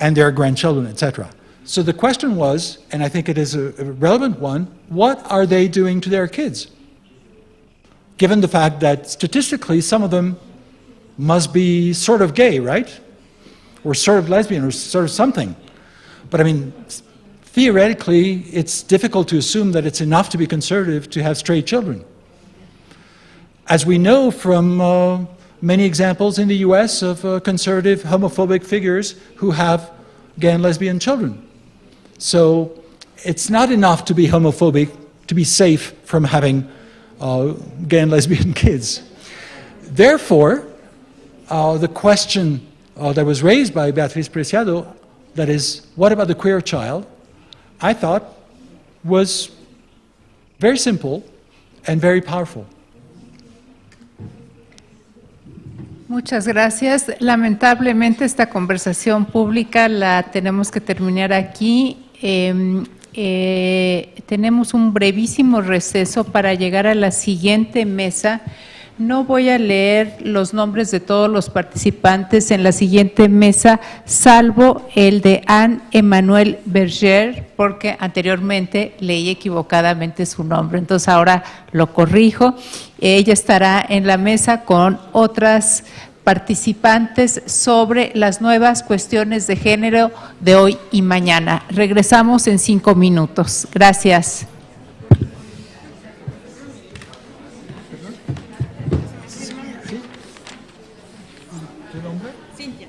and their grandchildren, etc. So the question was, and I think it is a relevant one, what are they doing to their kids? Given the fact that statistically some of them must be sort of gay, right? Or sort of lesbian, or sort of something. But I mean, theoretically, it's difficult to assume that it's enough to be conservative to have straight children. As we know from many examples in the US of conservative homophobic figures who have gay and lesbian children. So it's not enough to be homophobic to be safe from having gay and lesbian kids. Therefore, the question that was raised by Beatriz Preciado, that is, what about the queer child, I thought was very simple and very powerful. Muchas gracias. Lamentablemente esta conversación pública la tenemos que terminar aquí. Tenemos un brevísimo receso para llegar a la siguiente mesa. No voy a leer los nombres de todos los participantes en la siguiente mesa, salvo el de Anne-Emmanuelle Berger, porque anteriormente leí equivocadamente su nombre, entonces ahora lo corrijo. Ella estará en la mesa con otras participantes sobre las nuevas cuestiones de género de hoy y mañana. Regresamos en 5 minutos. Gracias. Cintia.